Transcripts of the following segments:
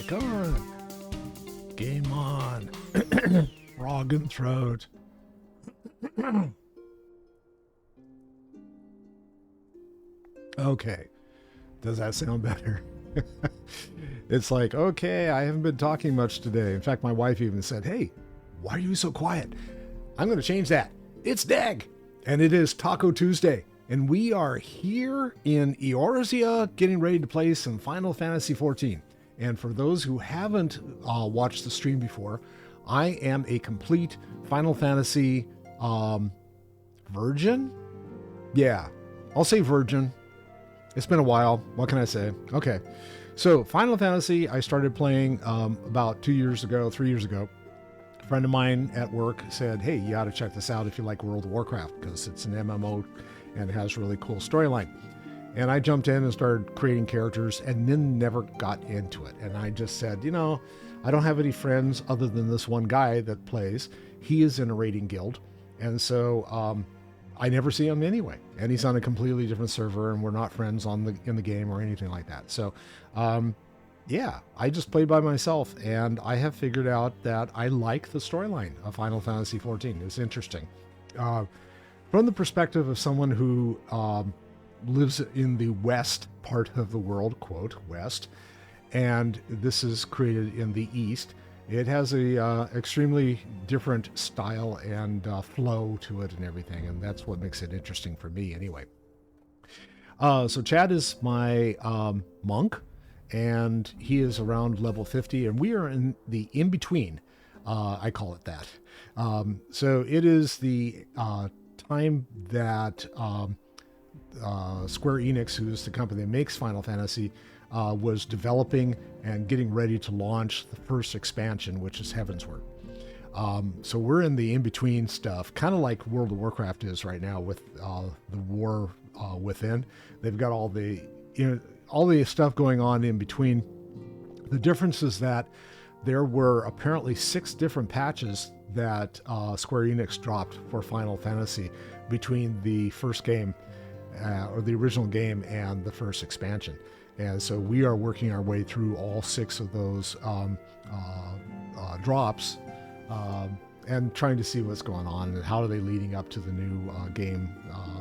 Come on. Game on. Frog and throat. Okay. Does that sound better? It's like, okay, I haven't been talking much today. In fact, my wife even said, hey, why are you so quiet? I'm going to change that. It's Dag. And it is Taco Tuesday. And we are here in Eorzea getting ready to play some Final Fantasy XIV. And for those who haven't watched the stream before, I am a complete Final Fantasy virgin? Yeah, I'll say virgin. It's been a while. What can I say? Okay. So Final Fantasy, I started playing about 3 years ago. A friend of mine at work said, hey, you ought to check this out if you like World of Warcraft, because it's an MMO and it has really cool storyline. And I jumped in and started creating characters and then never got into it. And I just said, you know, I don't have any friends other than this one guy that plays. He is in a raiding guild. And so I never see him anyway. And he's on a completely different server and we're not friends in the game or anything like that. So yeah, I just play by myself and I have figured out that I like the storyline of Final Fantasy XIV. It's interesting. From the perspective of someone who lives in the west part of the world, quote, west, and this is created in the east, it has a extremely different style and flow to it and everything, and that's what makes it interesting for me anyway. So Chad is my monk, and he is around level 50, and we are in the in-between, I call it that. So it is the time that Square Enix, who's the company that makes Final Fantasy, was developing and getting ready to launch the first expansion, which is Heavensward. So we're in the in-between stuff, kind of like World of Warcraft is right now with the war within. They've got all the stuff going on in between. The difference is that there were apparently 6 different patches that Square Enix dropped for Final Fantasy between the first game or the original game and the first expansion. And so we are working our way through all 6 of those drops and trying to see what's going on and how are they leading up to the new game,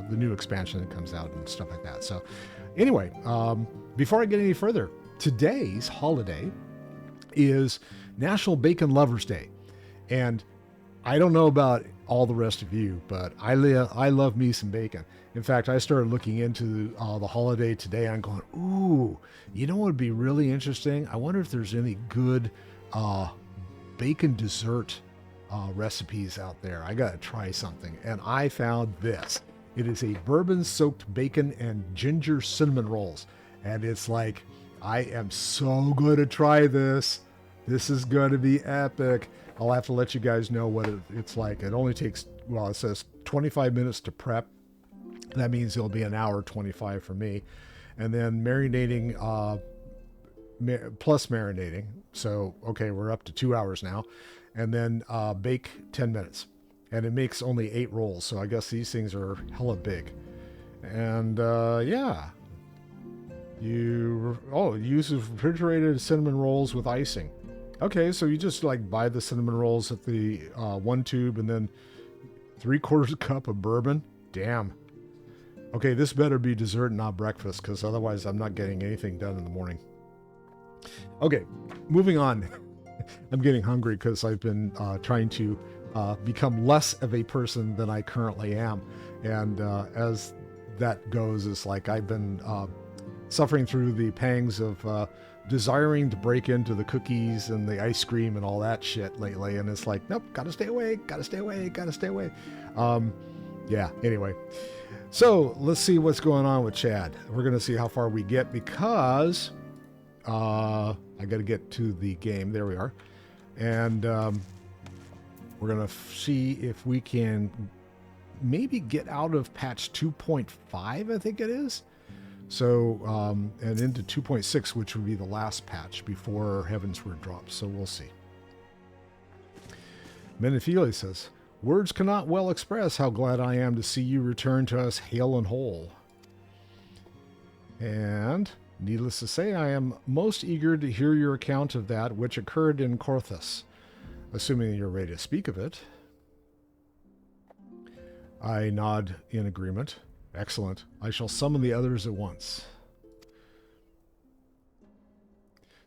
the new expansion that comes out and stuff like that. So anyway, before I get any further, today's holiday is National Bacon Lovers Day. And I don't know about all the rest of you, but I love me some bacon. In fact, I started looking into the holiday today. I'm going, ooh, you know what would be really interesting? I wonder if there's any good bacon dessert recipes out there. I got to try something. And I found this. It is a bourbon-soaked bacon and ginger cinnamon rolls. And it's like, I am so going to try this. This is going to be epic. I'll have to let you guys know what it's like. It only takes, well, it says 25 minutes to prep. That means it'll be an hour 25 for me. And then marinating, plus marinating. So, okay, we're up to 2 hours now. And then bake 10 minutes. And it makes only 8 rolls. So I guess these things are hella big. And yeah. It uses refrigerated cinnamon rolls with icing. Okay, so you just like buy the cinnamon rolls at the 1 tube and then 3/4 cup of bourbon. Damn. Okay, this better be dessert and not breakfast, because otherwise I'm not getting anything done in the morning. Okay, moving on. I'm getting hungry because I've been trying to become less of a person than I currently am. And as that goes, it's like I've been suffering through the pangs of desiring to break into the cookies and the ice cream and all that shit lately. And it's like, nope, gotta stay away. Yeah, anyway. So let's see what's going on with Chad. We're going to see how far we get because I got to get to the game. There we are. And we're going to see if we can maybe get out of patch 2.5, I think it is. So, and into 2.6, which would be the last patch before Heavensward drops. So we'll see. Menefili says, words cannot well express how glad I am to see you return to us hale and whole. And Needless to say, I am most eager to hear your account of that which occurred in Corthus, assuming you're ready to speak of it. I nod in agreement. Excellent. I shall summon the others at once.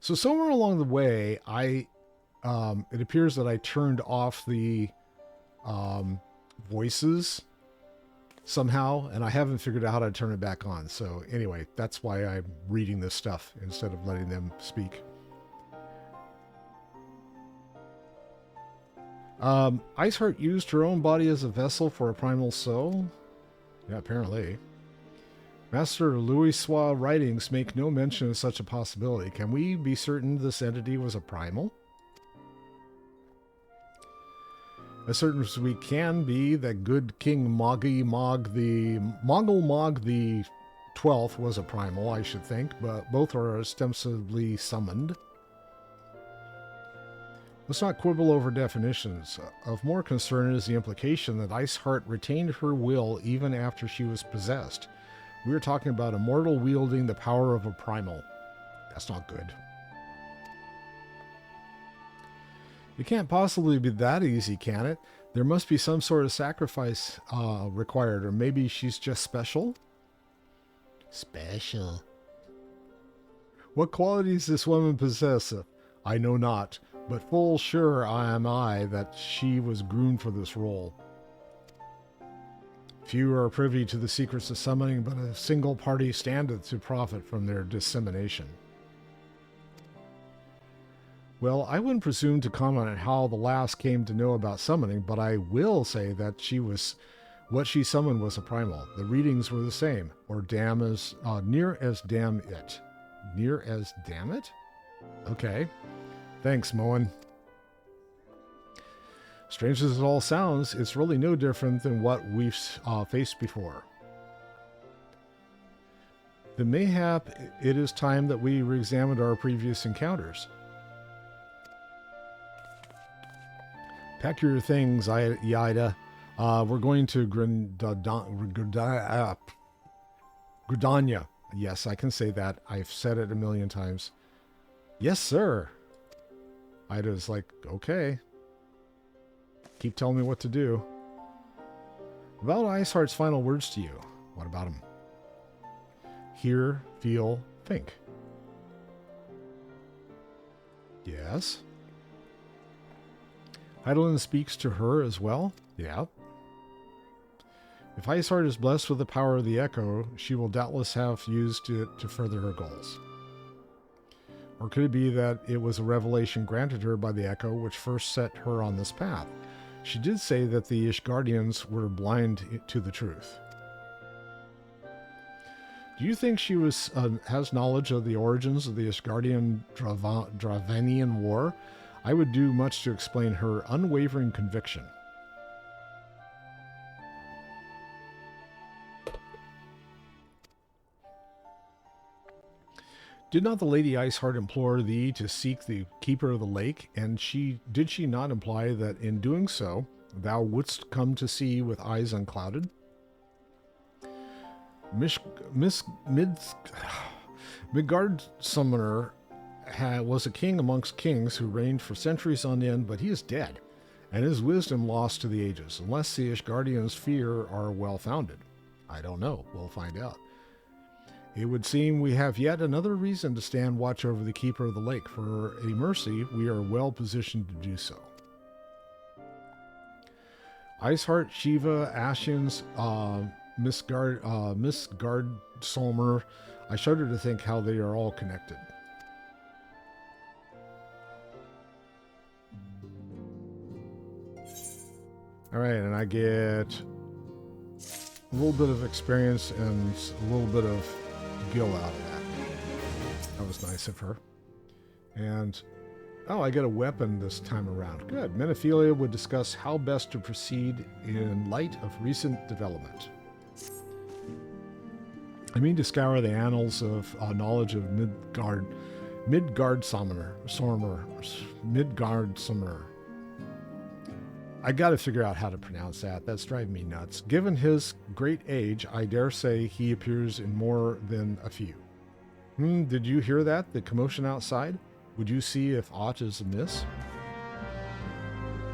So somewhere along the way, it appears that I turned off the voices somehow, and I haven't figured out how to turn it back on. So anyway, that's why I'm reading this stuff instead of letting them speak. Iceheart used her own body as a vessel for a primal soul? Yeah, apparently. Master Louis' writings make no mention of such a possibility. Can we be certain this entity was a primal? As certain as we can be that good King Mongol Mog the 12th was a primal, I should think, but both are ostensibly summoned. Let's not quibble over definitions. Of more concern is the implication that Iceheart retained her will even after she was possessed. We are talking about a mortal wielding the power of a primal. That's not good. It can't possibly be that easy, can it? There must be some sort of sacrifice required, or maybe she's just special? Special. What qualities this woman possesseth, I know not, but full sure am I that she was groomed for this role. Few are privy to the secrets of summoning, but a single party standeth to profit from their dissemination. Well, I wouldn't presume to comment on how the last came to know about summoning, but I will say that what she summoned was a primal. The readings were the same, or near as damn it. Near as damn it? Okay. Thanks, Moen. Strange as it all sounds, it's really no different than what we've faced before. Then mayhap it is time that we re-examined our previous encounters. Pack your things, Yaida. We're going to Gridania. Yes, I can say that. I've said it a million times. Yes, sir. Ida's like, okay. Keep telling me what to do. About Iceheart's final words to you. What about him? Hear, feel, think. Yes. Heidelin speaks to her as well? Yeah. If Iceheart is blessed with the power of the Echo, she will doubtless have used it to further her goals. Or could it be that it was a revelation granted her by the Echo which first set her on this path? She did say that the Ishgardians were blind to the truth. Do you think she has knowledge of the origins of the Ishgardian Dravanian War? I would do much to explain her unwavering conviction. Did not the Lady Iceheart implore thee to seek the Keeper of the Lake, and did she not imply that in doing so, thou wouldst come to see with eyes unclouded? Miqo'te Summoner was a king amongst kings who reigned for centuries on end, but he is dead, and his wisdom lost to the ages, unless the Ishgardians' fear are well-founded. I don't know. We'll find out. It would seem we have yet another reason to stand watch over the Keeper of the Lake. For a mercy, we are well positioned to do so. Iceheart, Shiva, Ashians, Miqo'te Summoner. I shudder to think how they are all connected. All right, and I get a little bit of experience and a little bit of gil out of that. That was nice of her. And, oh, I get a weapon this time around. Good. Menophilia would discuss how best to proceed in light of recent development. I mean to scour the annals of knowledge of Midgard Summoner. I got to figure out how to pronounce that. That's driving me nuts. Given his great age, I dare say he appears in more than a few. Did you hear that? The commotion outside? Would you see if aught is amiss?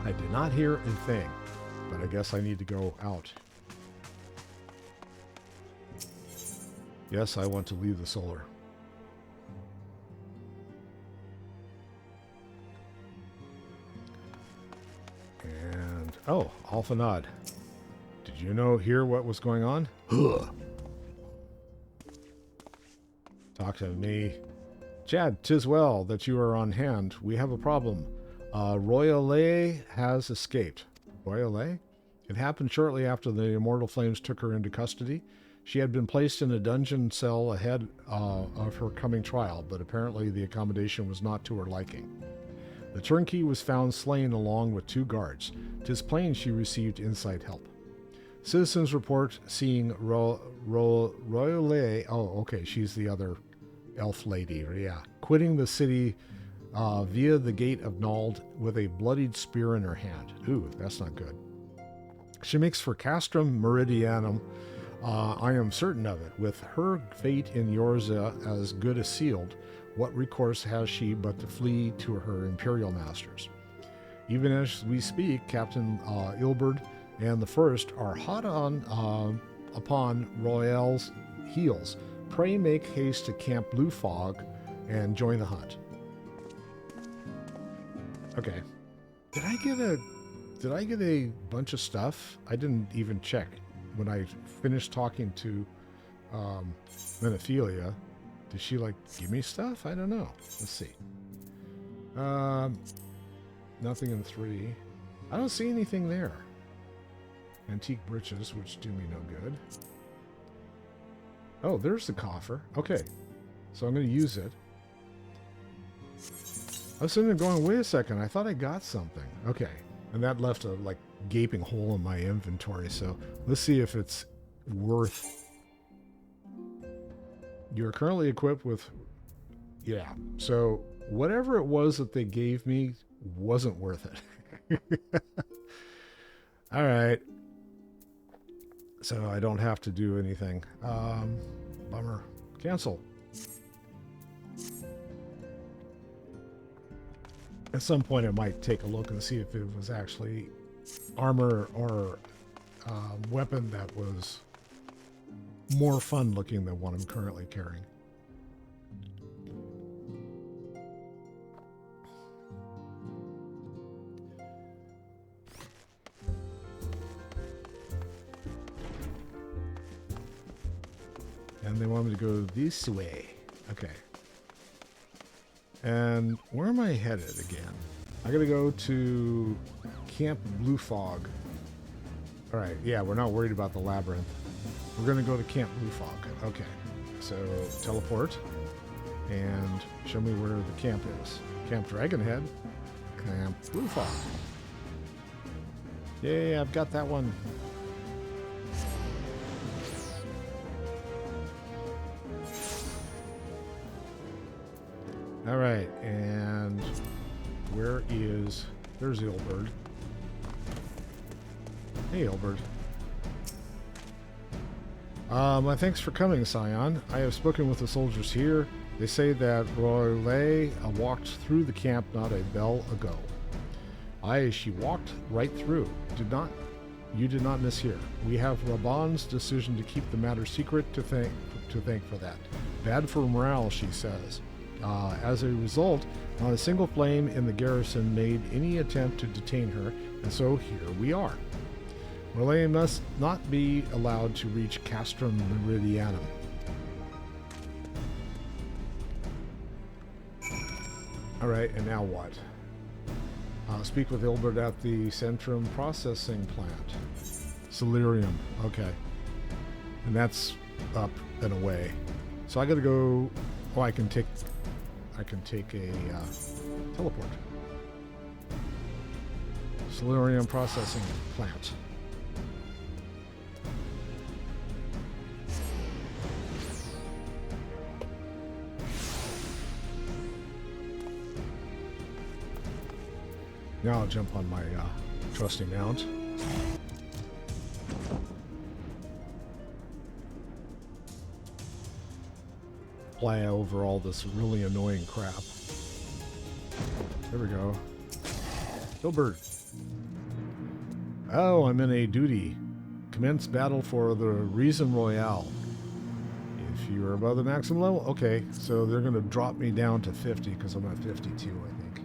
I did not hear a thing, but I guess I need to go out. Yes, I want to leave the solar. And, oh, Alpha Nod. Did you hear what was going on? Talk to me. Chad, 'tis well that you are on hand. We have a problem. Royale has escaped. Royale? It happened shortly after the Immortal Flames took her into custody. She had been placed in a dungeon cell ahead of her coming trial, but apparently the accommodation was not to her liking. The turnkey was found slain along with 2 guards. 'Tis plain she received inside help. Citizens report seeing Royale, oh, okay, she's the other elf lady, yeah, quitting the city via the Gate of Nald with a bloodied spear in her hand. Ooh, that's not good. She makes for Castrum Meridianum. I am certain of it. With her fate in Yorza as good as sealed, what recourse has she but to flee to her imperial masters? Even as we speak, Captain Ilberd and the First are hot upon Royale's heels. Pray make haste to Camp Blue Fog and join the hunt. Okay. Did I get a bunch of stuff? I didn't even check when I finished talking to Menophilia. Did she give me stuff? I don't know. Let's see. Nothing in 3. I don't see anything there. Antique breeches, which do me no good. Oh, there's the coffer. Okay. So I'm going to use it. I was sitting there going, wait a second, I thought I got something. Okay. And that left a gaping hole in my inventory, so let's see if it's worth. You're currently equipped with, yeah, so whatever it was that they gave me wasn't worth it. All right, so I don't have to do anything. Bummer. Cancel. At some point I might take a look and see if it was actually armor or weapon that was more fun looking than what I'm currently carrying. And they want me to go this way. Okay. And where am I headed again? I gotta go to Camp Blue Fog. All right, yeah, we're not worried about the labyrinth. We're gonna go to Camp Blue Fog. Okay, so teleport and show me where the camp is. Camp Dragonhead, Camp Blue Fog. Yay, I've got that one. All right, and where is... There's the old bird. Hey, old bird. Thanks for coming, Scion. I have spoken with the soldiers here. They say that Royale walked through the camp not a bell ago. Aye, she walked right through. You did not mishear. We have Raban's decision to keep the matter secret to thank for that. Bad for morale, she says. As a result, not a single flame in the garrison made any attempt to detain her, and so here we are. Royale must not be allowed to reach Castrum Meridianum. Alright, and now what? Speak with Ilbert at the Centrum Processing Plant. Celerium, okay. And that's up and away. So I gotta go... Oh, I can take a teleport. Celerium Processing Plant. Now I'll jump on my trusty mount. fly over all this really annoying crap. There we go. Kill bird. Oh, I'm in a duty. Commence battle for the Reason Royale. If you are above the maximum level, okay, so they're going to drop me down to 50 because I'm at 52, I think.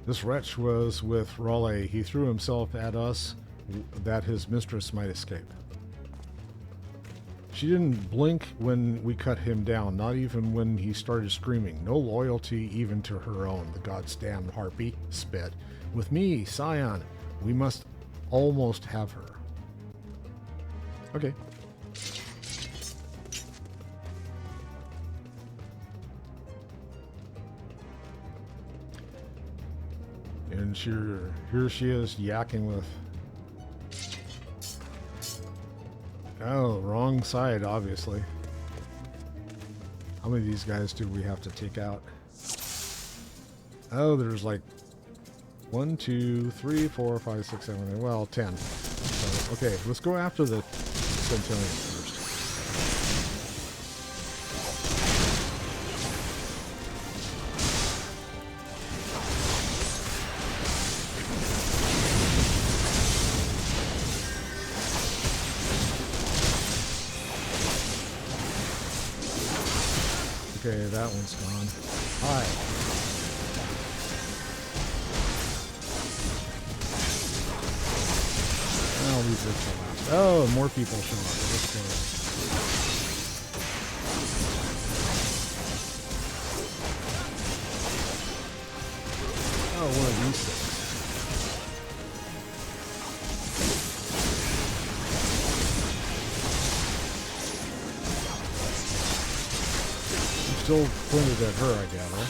This wretch was with Raleigh. He threw himself at us that his mistress might escape. She didn't blink when we cut him down, not even when he started screaming. No loyalty even to her own, the goddamn harpy spit. With me, Scion, we must almost have her. Okay. And here she is yakking with... Oh, wrong side, obviously. How many of these guys do we have to take out? Oh, there's like 1, 2, 3, 4, 5, 6, 7, 8, well, 10. So, okay, let's go after the Centurion first. Okay, that one's gone. Hi. I'll leave this for last. Oh, more people show up. Let's go. Oh, one of these things. Still pointed at her, I gather.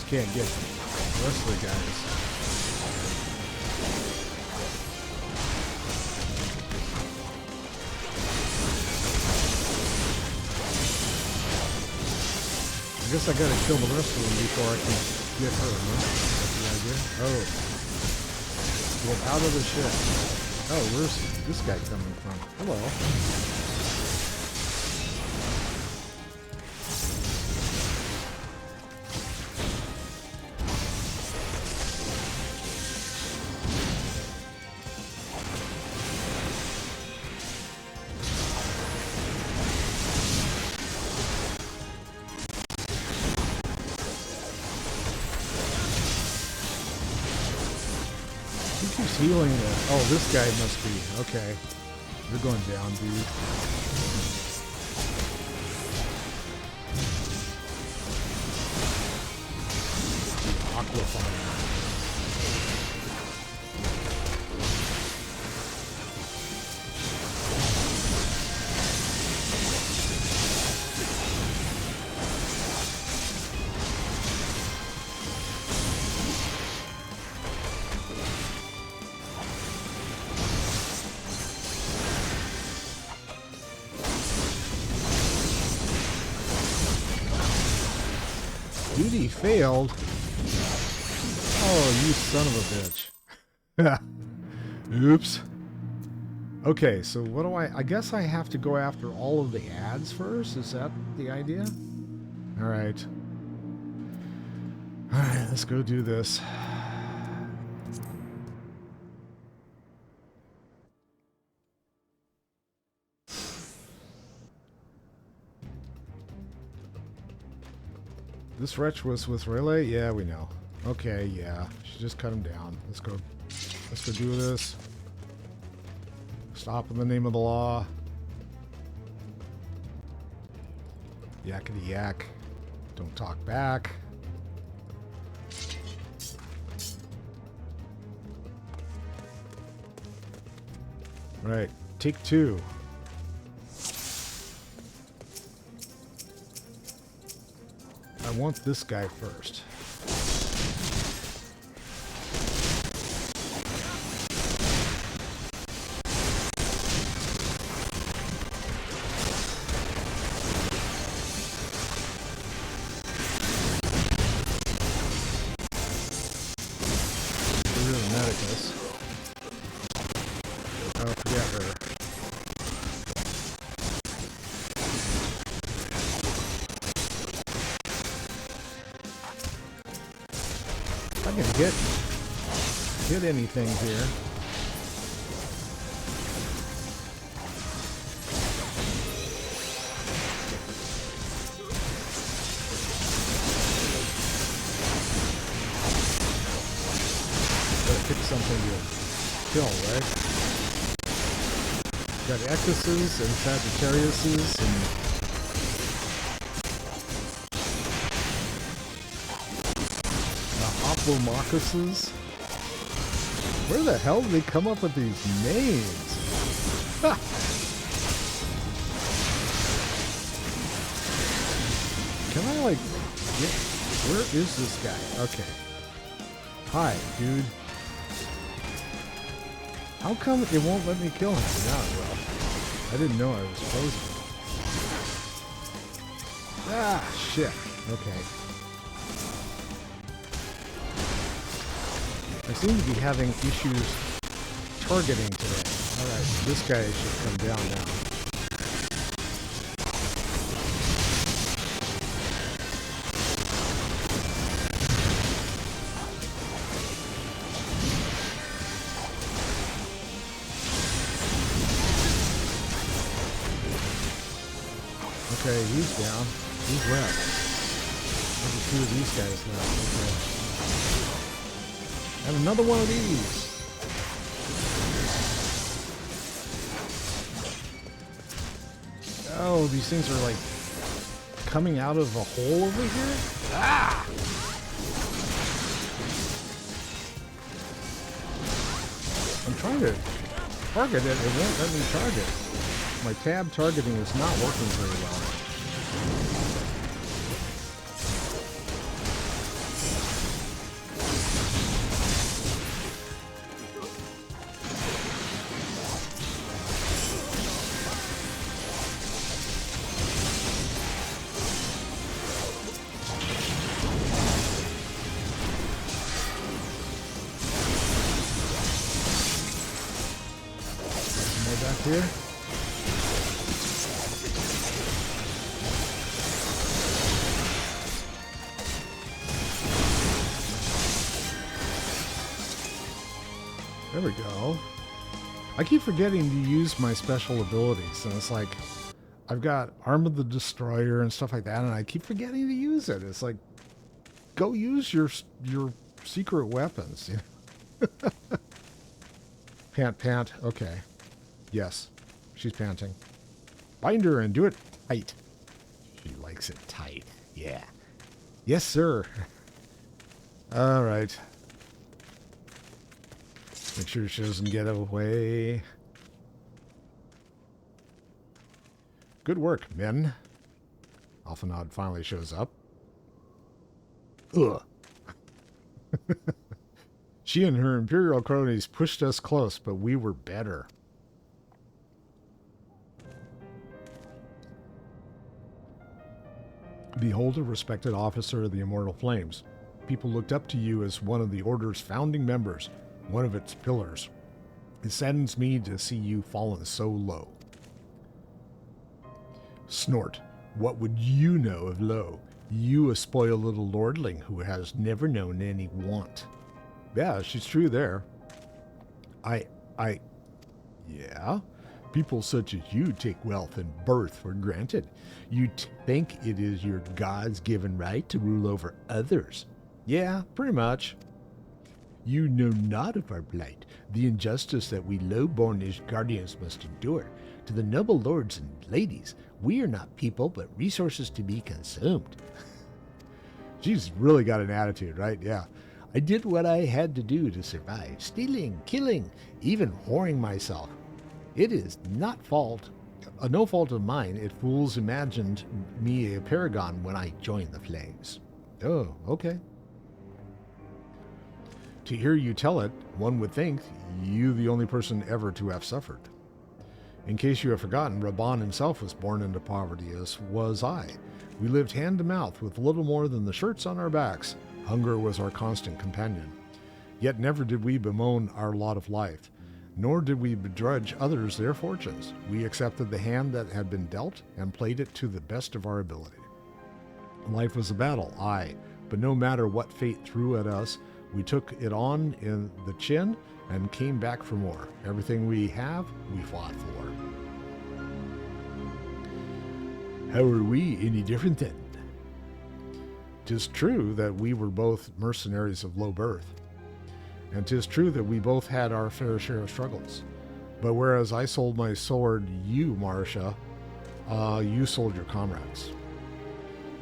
Can't get the rest of the guys. I guess I gotta kill the rest of them before I can get her, huh? That's the idea? Oh. Get out of the ship. Oh, where's this guy coming from? Hello. Healing it. Oh, this guy must be. Okay. You're going down, dude. The Aqua Fire. Duty failed. Oh, you son of a bitch. Oops. Okay, so what do I guess I have to go after all of the ads first? Is that the idea? Alright. Alright, let's go do this. This wretch was with Relay? Yeah, we know. Okay, yeah. Should just cut him down. Let's go. Let's go do this. Stop in the name of the law. Yakety yak. Don't talk back. Right. Take two. I want this guy first. I can get anything here. Gotta pick something to kill, right? Got Equises and Sagittariuses and Marcuses. Where the hell did they come up with these names? Ha! Can I like get, where is this guy? Okay. Hi, dude. How come it won't let me kill him? Now it will. I didn't know I was supposed to. Ah, shit. Okay. I seem to be having issues targeting today. Alright, this guy should come down now. Okay, he's down. He's left. There's two of these guys left. Okay. And another one of these. Oh, these things are like coming out of a hole over here? Ah! I'm trying to target it. It won't let me target. My tab targeting is not working very well. Here. There we go. I keep forgetting to use my special abilities, and it's like I've got Arm of the Destroyer and stuff like that, and I keep forgetting to use it. It's like, go use your secret weapons. Pant. Okay. Yes, she's panting. Bind her and do it tight. She likes it tight. Yeah. Yes, sir. All right. Make sure she doesn't get away. Good work, men. Alphanod finally shows up. Ugh. She and her Imperial cronies pushed us close, but we were better. Behold a respected officer of the Immortal Flames. People looked up to you as one of the Order's founding members, one of its pillars. It saddens me to see you fallen so low. Snort. What would you know of low? You a spoiled little lordling who has never known any want. Yeah, she's true there. Yeah? People such as you take wealth and birth for granted. You think it is your God's given right to rule over others. Yeah, pretty much. You know not of our plight, the injustice that we low-bornish guardians must endure. To the noble lords and ladies, we are not people, but resources to be consumed. She's really got an attitude, right? Yeah. I did what I had to do to survive, stealing, killing, even whoring myself. It is not no fault of mine if fools imagined me a paragon when I joined the flames. Oh, okay. To hear you tell it, one would think you the only person ever to have suffered. In case you have forgotten, Raban himself was born into poverty, as was I. We lived hand to mouth with little more than the shirts on our backs. Hunger was our constant companion. Yet never did we bemoan our lot of life, nor did we begrudge others their fortunes. We accepted the hand that had been dealt and played it to the best of our ability. Life was a battle, aye, but no matter what fate threw at us, we took it on in the chin and came back for more. Everything we have, we fought for. How are we any different then? 'Tis true that we were both mercenaries of low birth, and 'tis true that we both had our fair share of struggles. But whereas I sold my sword, you, Marcia, you sold your comrades.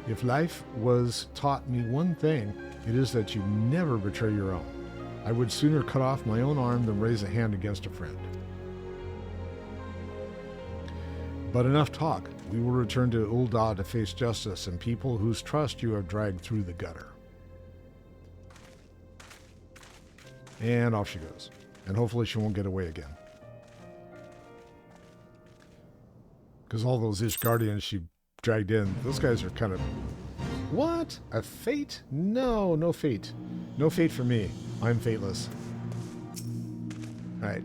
If life was taught me one thing, it is that you never betray your own. I would sooner cut off my own arm than raise a hand against a friend. But enough talk. We will return to Ul'dah to face justice and people whose trust you have dragged through the gutter. And off she goes. And hopefully she won't get away again. Because all those Ish Guardians she dragged in, those guys are kind of... What? A fate? No, no fate. No fate for me. I'm fateless. Alright,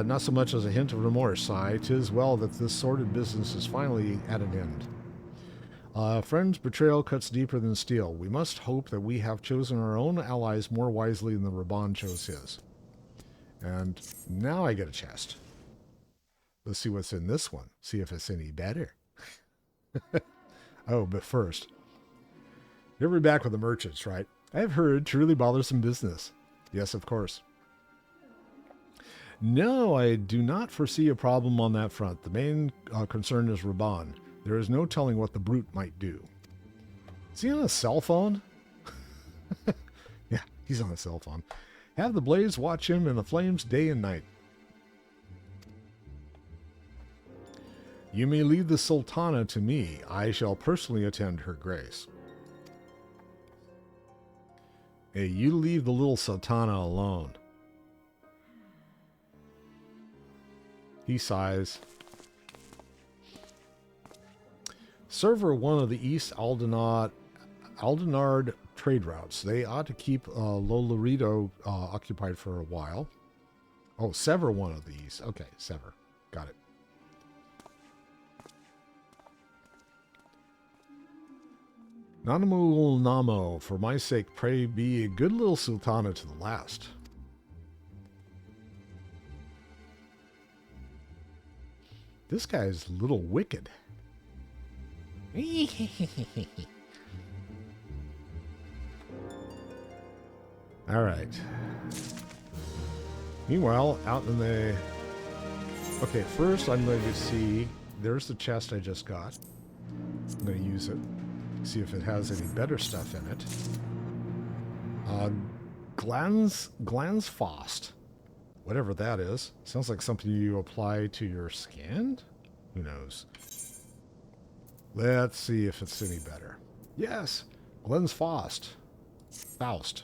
not so much as a hint of remorse. 'Tis well that this sordid business is finally at an end. Friend's betrayal cuts deeper than steel. We must hope that we have chosen our own allies more wisely than Raban chose his. And now I get a chest. Let's see what's in this one. See if it's any better. Oh, but first, you're ever back with the merchants, right? I've heard truly bothersome business. Yes, of course. No, I do not foresee a problem on that front. The main concern is Raban. There is no telling what the brute might do. Is he on a cell phone? Yeah, he's on a cell phone. Have the blaze watch him in the flames day and night. You may leave the Sultana to me. I shall personally attend her grace. Hey, you leave the little Sultana alone. He sighs. Server one of the East Aldenard trade routes. They ought to keep Lolorito occupied for a while. Oh, sever one of these. Okay, sever. Got it. Nanamu Namo, for my sake, pray be a good little sultana to the last. This guy's a little wicked. All right. Meanwhile, out in the... Okay, first I'm going to see... There's the chest I just got. I'm going to use it. See if it has any better stuff in it. Glansfast. Whatever that is. Sounds like something you apply to your skin? Who knows? Let's see if it's any better. Yes! Glansfast. Faust.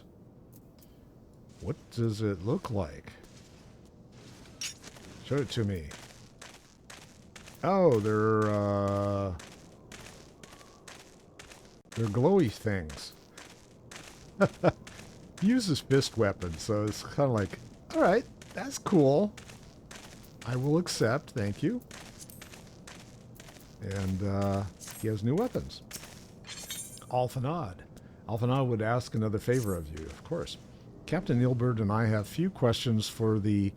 What does it look like? Show it to me. Oh, they're glowy things. He uses fist weapons, so it's kind of like, alright, that's cool. I will accept, thank you. And he has new weapons. Alfanad. Alfanad would ask another favor of you, of course. Captain Nilbert and I have few questions for the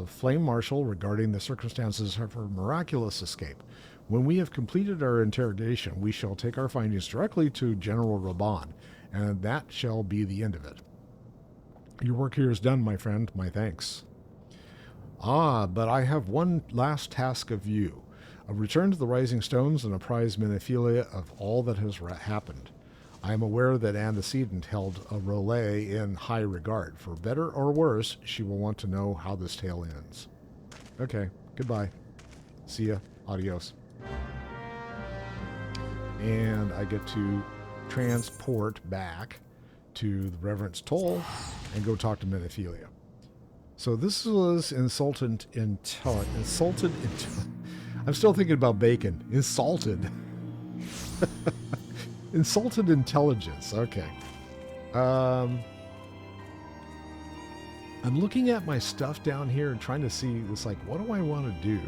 Flame Marshal regarding the circumstances of her miraculous escape. When we have completed our interrogation, we shall take our findings directly to General Raban and that shall be the end of it. Your work here is done, my friend. My thanks. Ah, but I have one last task of you. A return to the Rising Stones and apprise Menephilia of all that has happened. I am aware that antecedent held a Rollet in high regard. For better or worse, she will want to know how this tale ends. Okay, goodbye. See ya. Adios. And I get to transport back to the Reverend's Toll and go talk to Menephilia. So this was I'm still thinking about bacon. Insulted. Insulted intelligence. Okay. I'm looking at my stuff down here and trying to see, it's like, what do I want to do?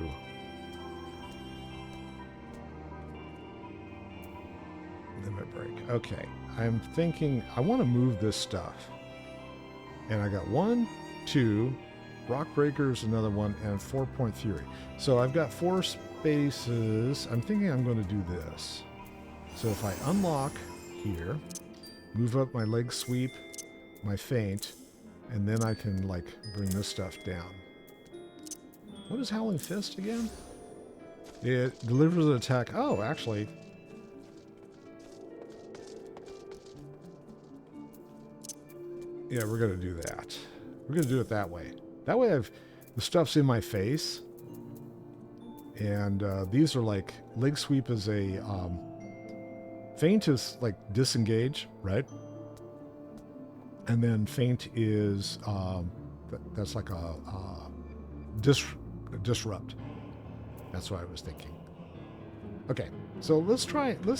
Limit break. Okay. I'm thinking I want to move this stuff. And I got 1, 2, Rock Breaker's another one, and 4-point Fury. So I've got 4 spaces. I'm thinking I'm going to do this. So if I unlock here, move up my leg sweep, my feint, and then I can, like, bring this stuff down. What is Howling Fist again? It delivers an attack. Oh, actually. Yeah, we're going to do that. We're going to do it that way. That way the stuff's in my face. And these are like, leg sweep is a, feint is like disengage, right? And then feint is, that's like a disrupt. That's what I was thinking. Okay, so let's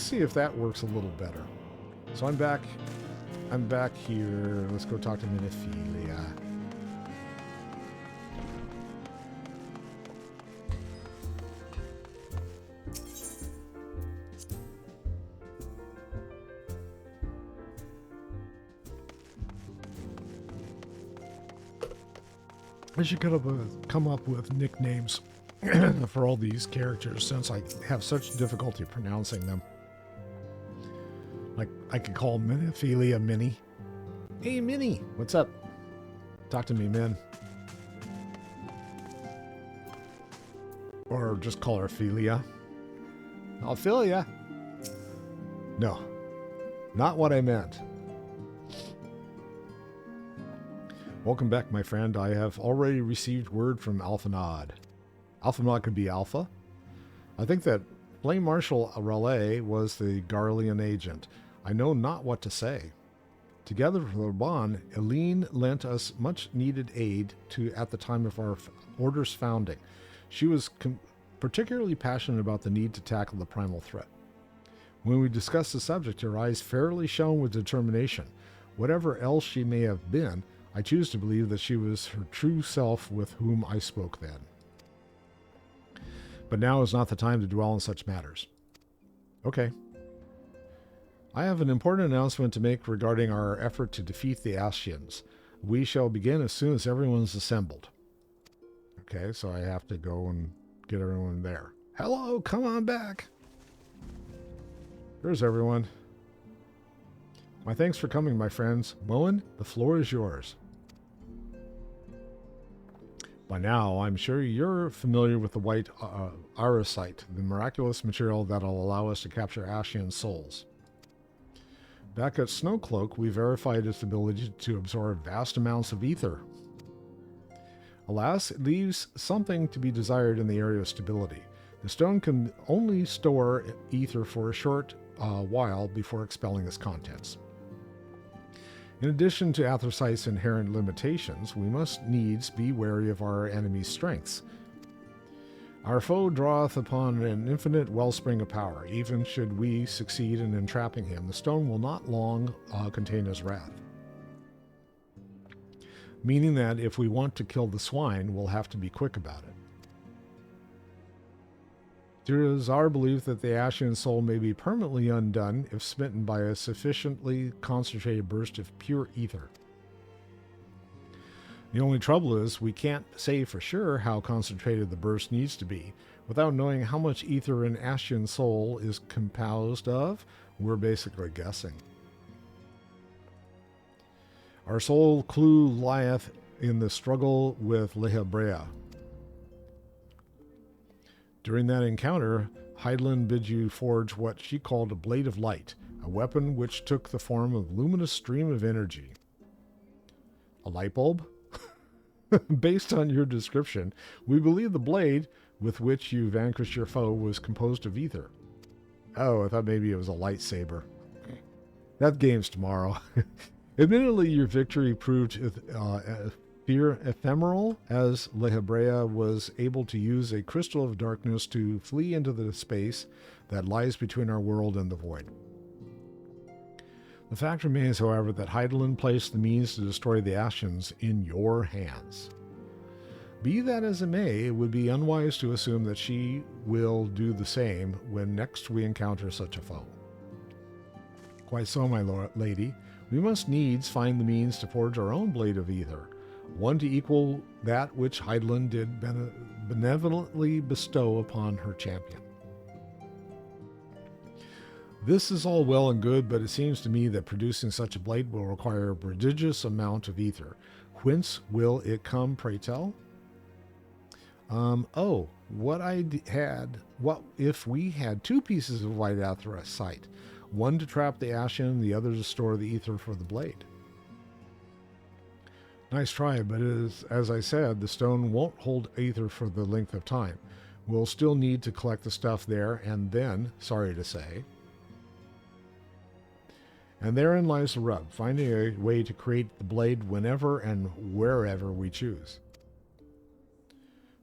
see if that works a little better. So I'm back here. Let's go talk to Menephilia. I should come up with nicknames for all these characters since I have such difficulty pronouncing them. Like, I could call Menephilia Minnie. Hey, Minnie, what's up? Talk to me, Min. Or just call her Philia. Ophelia. No, not what I meant. Welcome back, my friend. I have already received word from Alphanod. Alphanod could be Alpha. I think that Flame Marshal Raleigh was the Garlean agent. I know not what to say. Together with Laban, Eileen lent us much needed aid at the time of our order's founding. She was particularly passionate about the need to tackle the primal threat. When we discussed the subject, her eyes fairly shone with determination. Whatever else she may have been, I choose to believe that she was her true self with whom I spoke then. But now is not the time to dwell on such matters. Okay. I have an important announcement to make regarding our effort to defeat the Ascians. We shall begin as soon as everyone's assembled. Okay, so I have to go and get everyone there. Hello, come on back. There's everyone. My thanks for coming, my friends. Moen, the floor is yours. By now, I'm sure you're familiar with the white aurosite, the miraculous material that'll allow us to capture Ascian souls. Back at Snowcloak, we verified its ability to absorb vast amounts of ether. Alas, it leaves something to be desired in the area of stability. The stone can only store ether for a short while before expelling its contents. In addition to anthracite's inherent limitations, we must needs be wary of our enemy's strengths. Our foe draweth upon an infinite wellspring of power. Even should we succeed in entrapping him, the stone will not long contain his wrath. Meaning that if we want to kill the swine, we'll have to be quick about it. There is our belief that the Ascian soul may be permanently undone if smitten by a sufficiently concentrated burst of pure ether. The only trouble is we can't say for sure how concentrated the burst needs to be. Without knowing how much ether an Ascian soul is composed of, we're basically guessing. Our sole clue lieth in the struggle with Lehabrea. During that encounter, Heidelin bid you forge what she called a blade of light, a weapon which took the form of a luminous stream of energy. A light bulb? Based on your description, we believe the blade with which you vanquished your foe was composed of ether. Oh, I thought maybe it was a lightsaber. That game's tomorrow. Admittedly, your victory proved ephemeral, as Lehabrea was able to use a crystal of darkness to flee into the space that lies between our world and the void. The fact remains, however, that Heidelin placed the means to destroy the Ascians in your hands. Be that as it may, it would be unwise to assume that she will do the same when next we encounter such a foe. Quite so, my lady. We must needs find the means to forge our own blade of ether, one to equal that which Heidelin did benevolently bestow upon her champion. This is all well and good, but it seems to me that producing such a blade will require a prodigious amount of ether. Whence will it come, pray tell? What if we had two pieces of white anthracite, one to trap the Ascian, the other to store the ether for the blade? Nice try, but as I said, the stone won't hold ether for the length of time. We'll still need to collect the stuff there, and then, sorry to say, and therein lies the rub, finding a way to create the blade whenever and wherever we choose.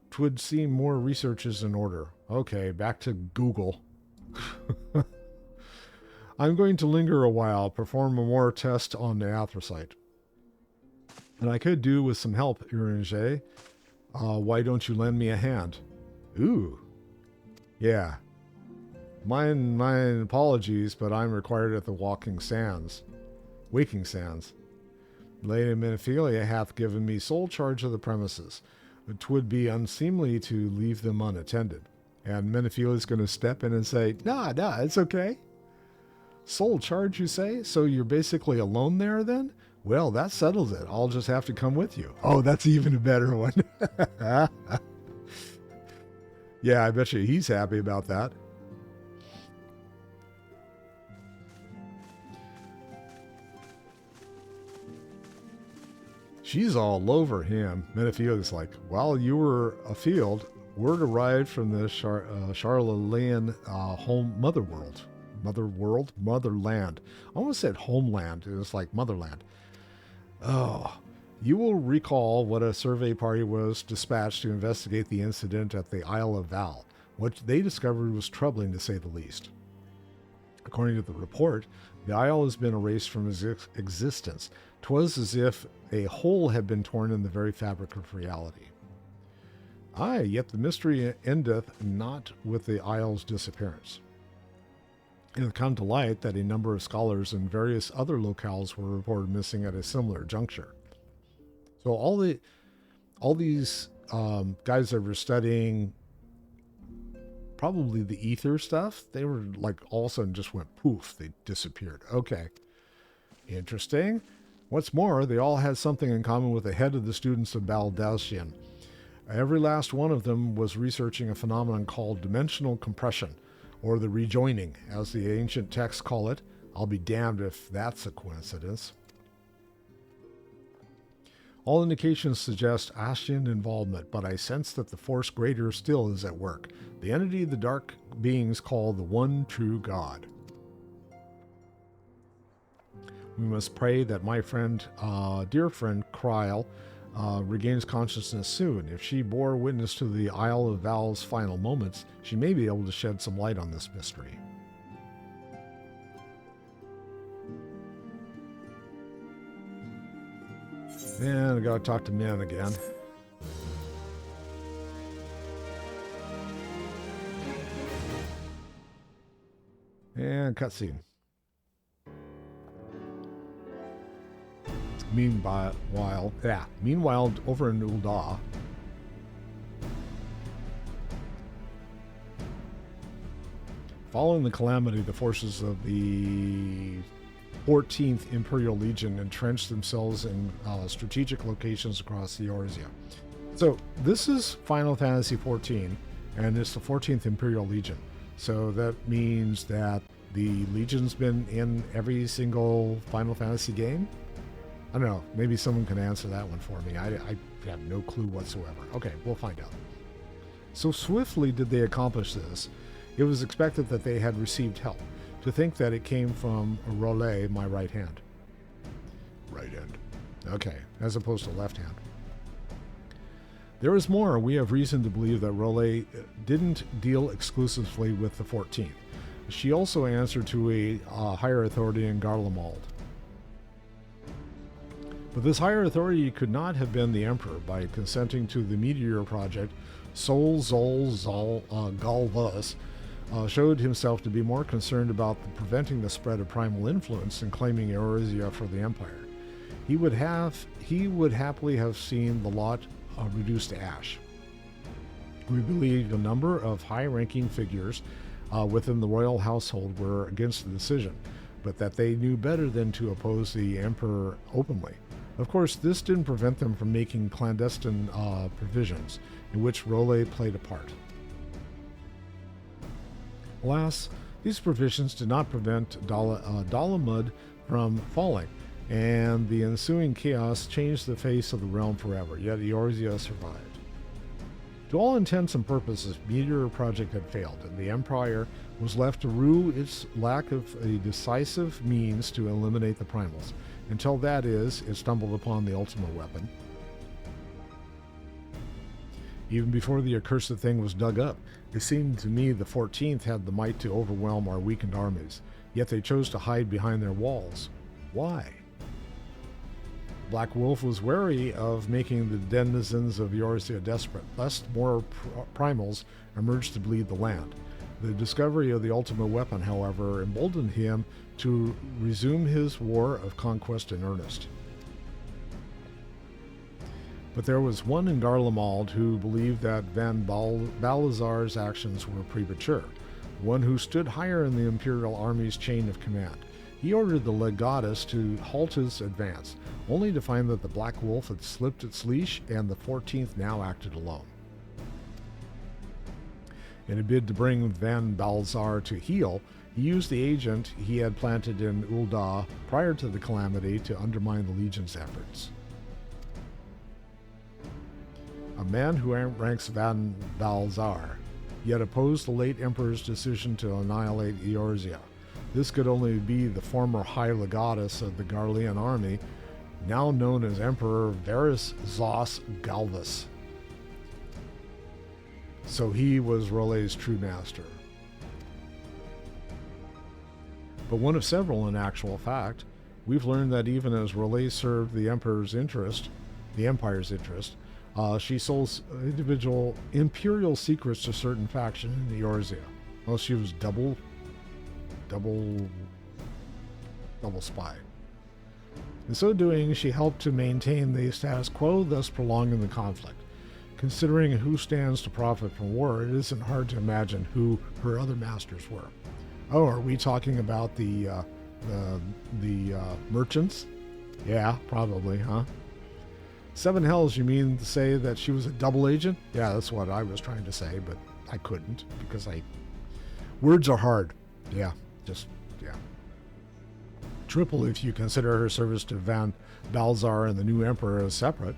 'Twould seem more research is in order. Okay, back to Google. I'm going to linger a while, perform a more test on the anthracite. And I could do with some help, Uringer. Why don't you lend me a hand? Ooh. Yeah. Mine apologies, but I'm required at the waking sands. Lady Menophilia hath given me sole charge of the premises. 'Twould be unseemly to leave them unattended. And Menophilia's going to step in and say, Nah, it's okay. Sole charge, you say? So you're basically alone there, then? Well, that settles it. I'll just have to come with you. Oh, that's even a better one. Yeah, I bet you he's happy about that. She's all over him. Menophilia's like, while you were afield, word arrived from the Charlelean motherland. I almost said homeland. It was like motherland. Oh, you will recall what a survey party was dispatched to investigate the incident at the Isle of Val. What they discovered was troubling, to say the least. According to the report, the isle has been erased from existence. 'Twas as if a hole had been torn in the very fabric of reality. Aye, yet the mystery endeth not with the isle's disappearance. It hath come to light that a number of scholars in various other locales were reported missing at a similar juncture. So all these guys that were studying probably the ether stuff, they were like all of a sudden just went poof, they disappeared. Okay, interesting. What's more, they all had something in common with the head of the students of Baldalcian. Every last one of them was researching a phenomenon called dimensional compression, or the rejoining, as the ancient texts call it. I'll be damned if that's a coincidence. All indications suggest Ascian involvement, but I sense that the force greater still is at work. The entity the dark beings call the one true God. We must pray that my friend, dear friend Kryl, regains consciousness soon. If she bore witness to the Isle of Val's final moments, she may be able to shed some light on this mystery. And I gotta talk to Min again. And cutscene. Meanwhile, over in Ul'dah, following the calamity, the forces of the 14th Imperial Legion entrenched themselves in strategic locations across the Eorzea. So this is Final Fantasy XIV, and it's the 14th Imperial Legion. So that means that the Legion's been in every single Final Fantasy game? I don't know. Maybe someone can answer that one for me. I have no clue whatsoever. Okay, we'll find out. So swiftly did they accomplish this. It was expected that they had received help. To think that it came from R'hllor, my right hand. Right hand. Okay, as opposed to left hand. There is more. We have reason to believe that R'hllor didn't deal exclusively with the 14th. She also answered to a higher authority in Garlemald. But this higher authority could not have been the Emperor. By consenting to the Meteor Project, Sol Zol Zal Galvus showed himself to be more concerned about preventing the spread of primal influence than claiming Eorzea for the Empire. He would happily have seen the lot reduced to ash. We believe a number of high-ranking figures within the royal household were against the decision, but that they knew better than to oppose the Emperor openly. Of course, this didn't prevent them from making clandestine provisions, in which R'hllor played a part. Alas, these provisions did not prevent Dalamud from falling, and the ensuing chaos changed the face of the realm forever, yet Eorzea survived. To all intents and purposes, Meteor Project had failed, and the Empire was left to rue its lack of a decisive means to eliminate the primals, until that is, it stumbled upon the ultimate weapon. Even before the accursed thing was dug up, it seemed to me the 14th had the might to overwhelm our weakened armies, yet they chose to hide behind their walls. Why? Black Wolf was wary of making the denizens of Eorzea desperate, lest more primals emerged to bleed the land. The discovery of the ultimate weapon, however, emboldened him to resume his war of conquest in earnest. But there was one in Garlemald who believed that Van Balazar's actions were premature, one who stood higher in the Imperial Army's chain of command. He ordered the legatus to halt his advance, only to find that the Black Wolf had slipped its leash and the 14th now acted alone. In a bid to bring Van Balzar to heel, he used the agent he had planted in Ul'dah prior to the calamity to undermine the Legion's efforts. A man who outranks Van Balzar, yet opposed the late Emperor's decision to annihilate Eorzea. This could only be the former High Legatus of the Garlean army, now known as Emperor Varys Zos Galvus. So he was R'hllor's true master. But one of several in actual fact. We've learned that even as R'hllor served the Empire's interest, she sold individual imperial secrets to certain factions in Eorzea. Well, she was double spy. In so doing, she helped to maintain the status quo, thus prolonging the conflict. Considering who stands to profit from war, it isn't hard to imagine who her other masters were. Oh, are we talking about the merchants? Yeah, probably, huh? Seven hells, you mean to say that she was a double agent? Yeah, that's what I was trying to say, but I couldn't because words are hard. Yeah. Triple if you consider her service to Van Balzar and the new Emperor as separate.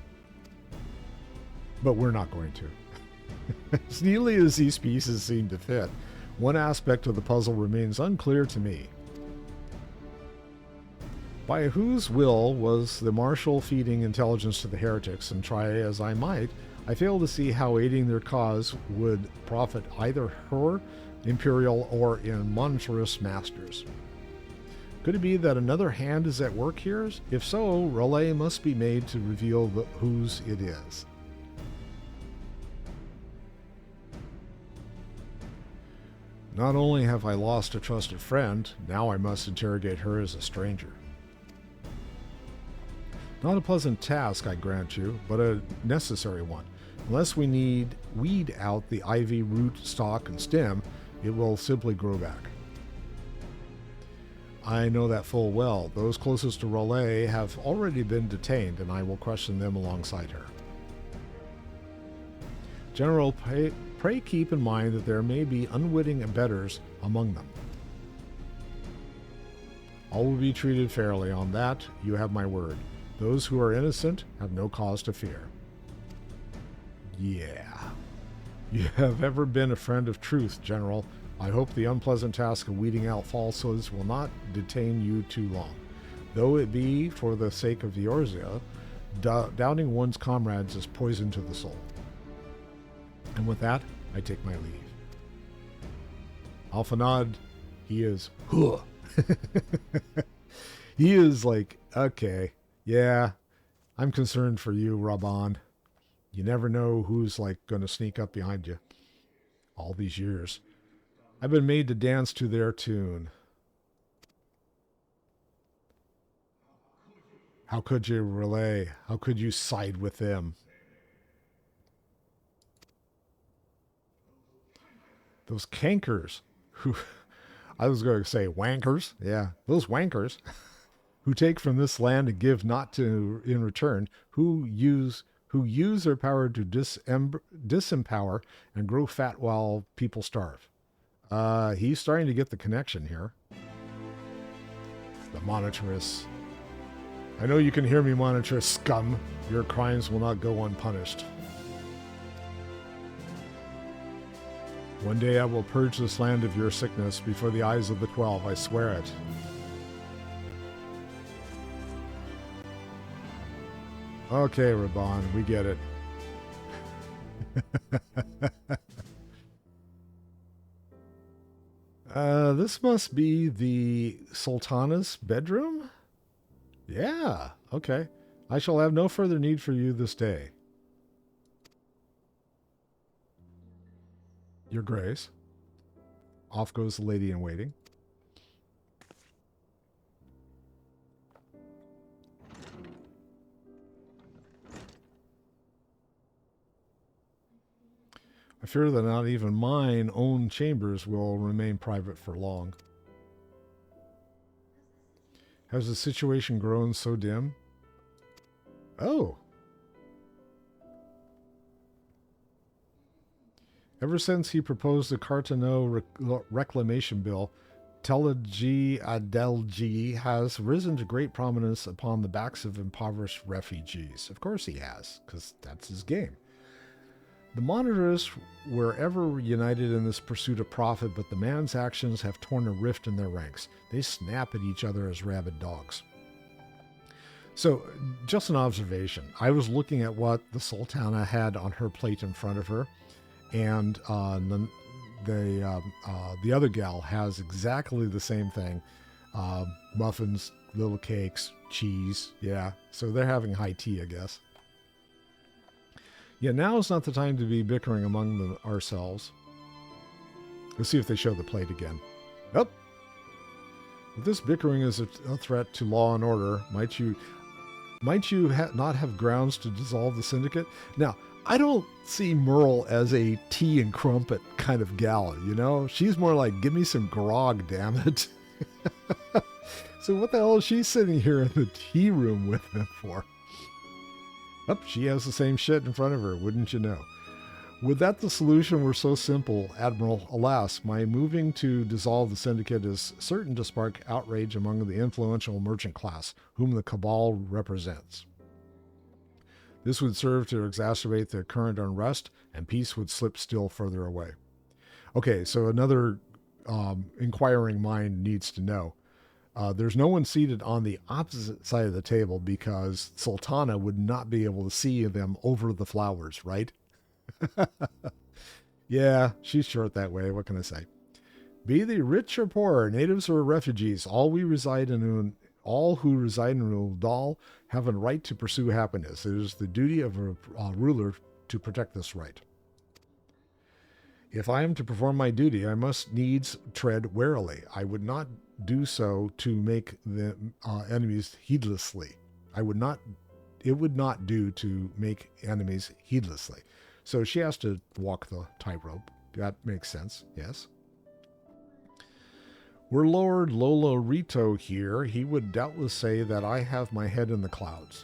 But we're not going to. As neatly as these pieces seem to fit, one aspect of the puzzle remains unclear to me. By whose will was the Marshal feeding intelligence to the heretics, and try as I might, I fail to see how aiding their cause would profit either her, Imperial, or in monetarist masters. Could it be that another hand is at work here? If so, R'hllor must be made to reveal whose it is. Not only have I lost a trusted friend, now I must interrogate her as a stranger. Not a pleasant task, I grant you, but a necessary one. Unless we weed out the ivy root, stalk, and stem, it will simply grow back. I know that full well. Those closest to Relay have already been detained, and I will question them alongside her. General, pray keep in mind that there may be unwitting abettors among them. All will be treated fairly. On that, you have my word. Those who are innocent have no cause to fear. Yeah. You have ever been a friend of truth, General. I hope the unpleasant task of weeding out falsehoods will not detain you too long. Though it be for the sake of Eorzea, doubting one's comrades is poison to the soul. And with that, I take my leave. Alphanad, he is... he is like, okay, yeah, I'm concerned for you, Raban. You never know who's like going to sneak up behind you. All these years. I've been made to dance to their tune. How could you relay? How could you side with them? Those cankers who... I was going to say wankers. Yeah, those wankers who take from this land and give not to in return, who use their power to disempower and grow fat while people starve. He's starting to get the connection here. The Monitress. I know you can hear me, Monitress scum. Your crimes will not go unpunished. One day I will purge this land of your sickness before the eyes of the 12. I swear it. Okay, Raban, we get it. This must be the Sultana's bedroom? Yeah, okay. I shall have no further need for you this day. Your Grace. Off goes the lady in waiting. I fear that not even mine own chambers will remain private for long. Has the situation grown so dim? Oh. Ever since he proposed the Cartano reclamation bill, Telagi Adelgi has risen to great prominence upon the backs of impoverished refugees. Of course he has, because that's his game. The monitors were ever united in this pursuit of profit, but the man's actions have torn a rift in their ranks. They snap at each other as rabid dogs. So, just an observation. I was looking at what the Sultana had on her plate in front of her, and the other gal has exactly the same thing. Muffins, little cakes, cheese. Yeah, so they're having high tea, I guess. Yeah, now is not the time to be bickering among ourselves. Let's see if they show the plate again. Oh. If this bickering is a threat to law and order, might you not have grounds to dissolve the syndicate? Now, I don't see Merle as a tea and crumpet kind of gal, you know? She's more like, give me some grog, damn it. So what the hell is she sitting here in the tea room with them for? Oh, she has the same shit in front of her, wouldn't you know? Would that the solution were so simple, Admiral? Alas, my moving to dissolve the syndicate is certain to spark outrage among the influential merchant class, whom the Cabal represents. This would serve to exacerbate the current unrest, and peace would slip still further away. Okay, so another inquiring mind needs to know. There's no one seated on the opposite side of the table because Sultana would not be able to see them over the flowers, right? Yeah, she's short that way. What can I say? Be they rich or poor, natives or refugees, all who reside in Uldal have a right to pursue happiness. It is the duty of a ruler to protect this right. If I am to perform my duty, I must needs tread warily. I would not do so to make the enemies heedlessly. It would not do to make enemies heedlessly. So she has to walk the tightrope. That makes sense, yes. Were Lord Lolo Rito here, he would doubtless say that I have my head in the clouds.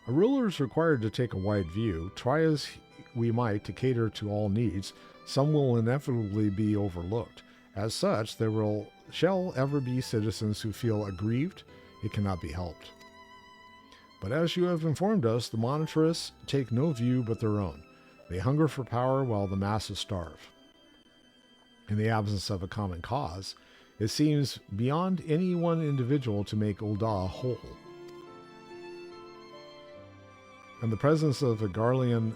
A ruler is required to take a wide view. Try as we might to cater to all needs, some will inevitably be overlooked. As such, shall ever be citizens who feel aggrieved. It cannot be helped. But as you have informed us, the monetarists take no view but their own. They hunger for power while the masses starve. In the absence of a common cause, it seems beyond any one individual to make Ul'dah whole. And the presence of a Garlean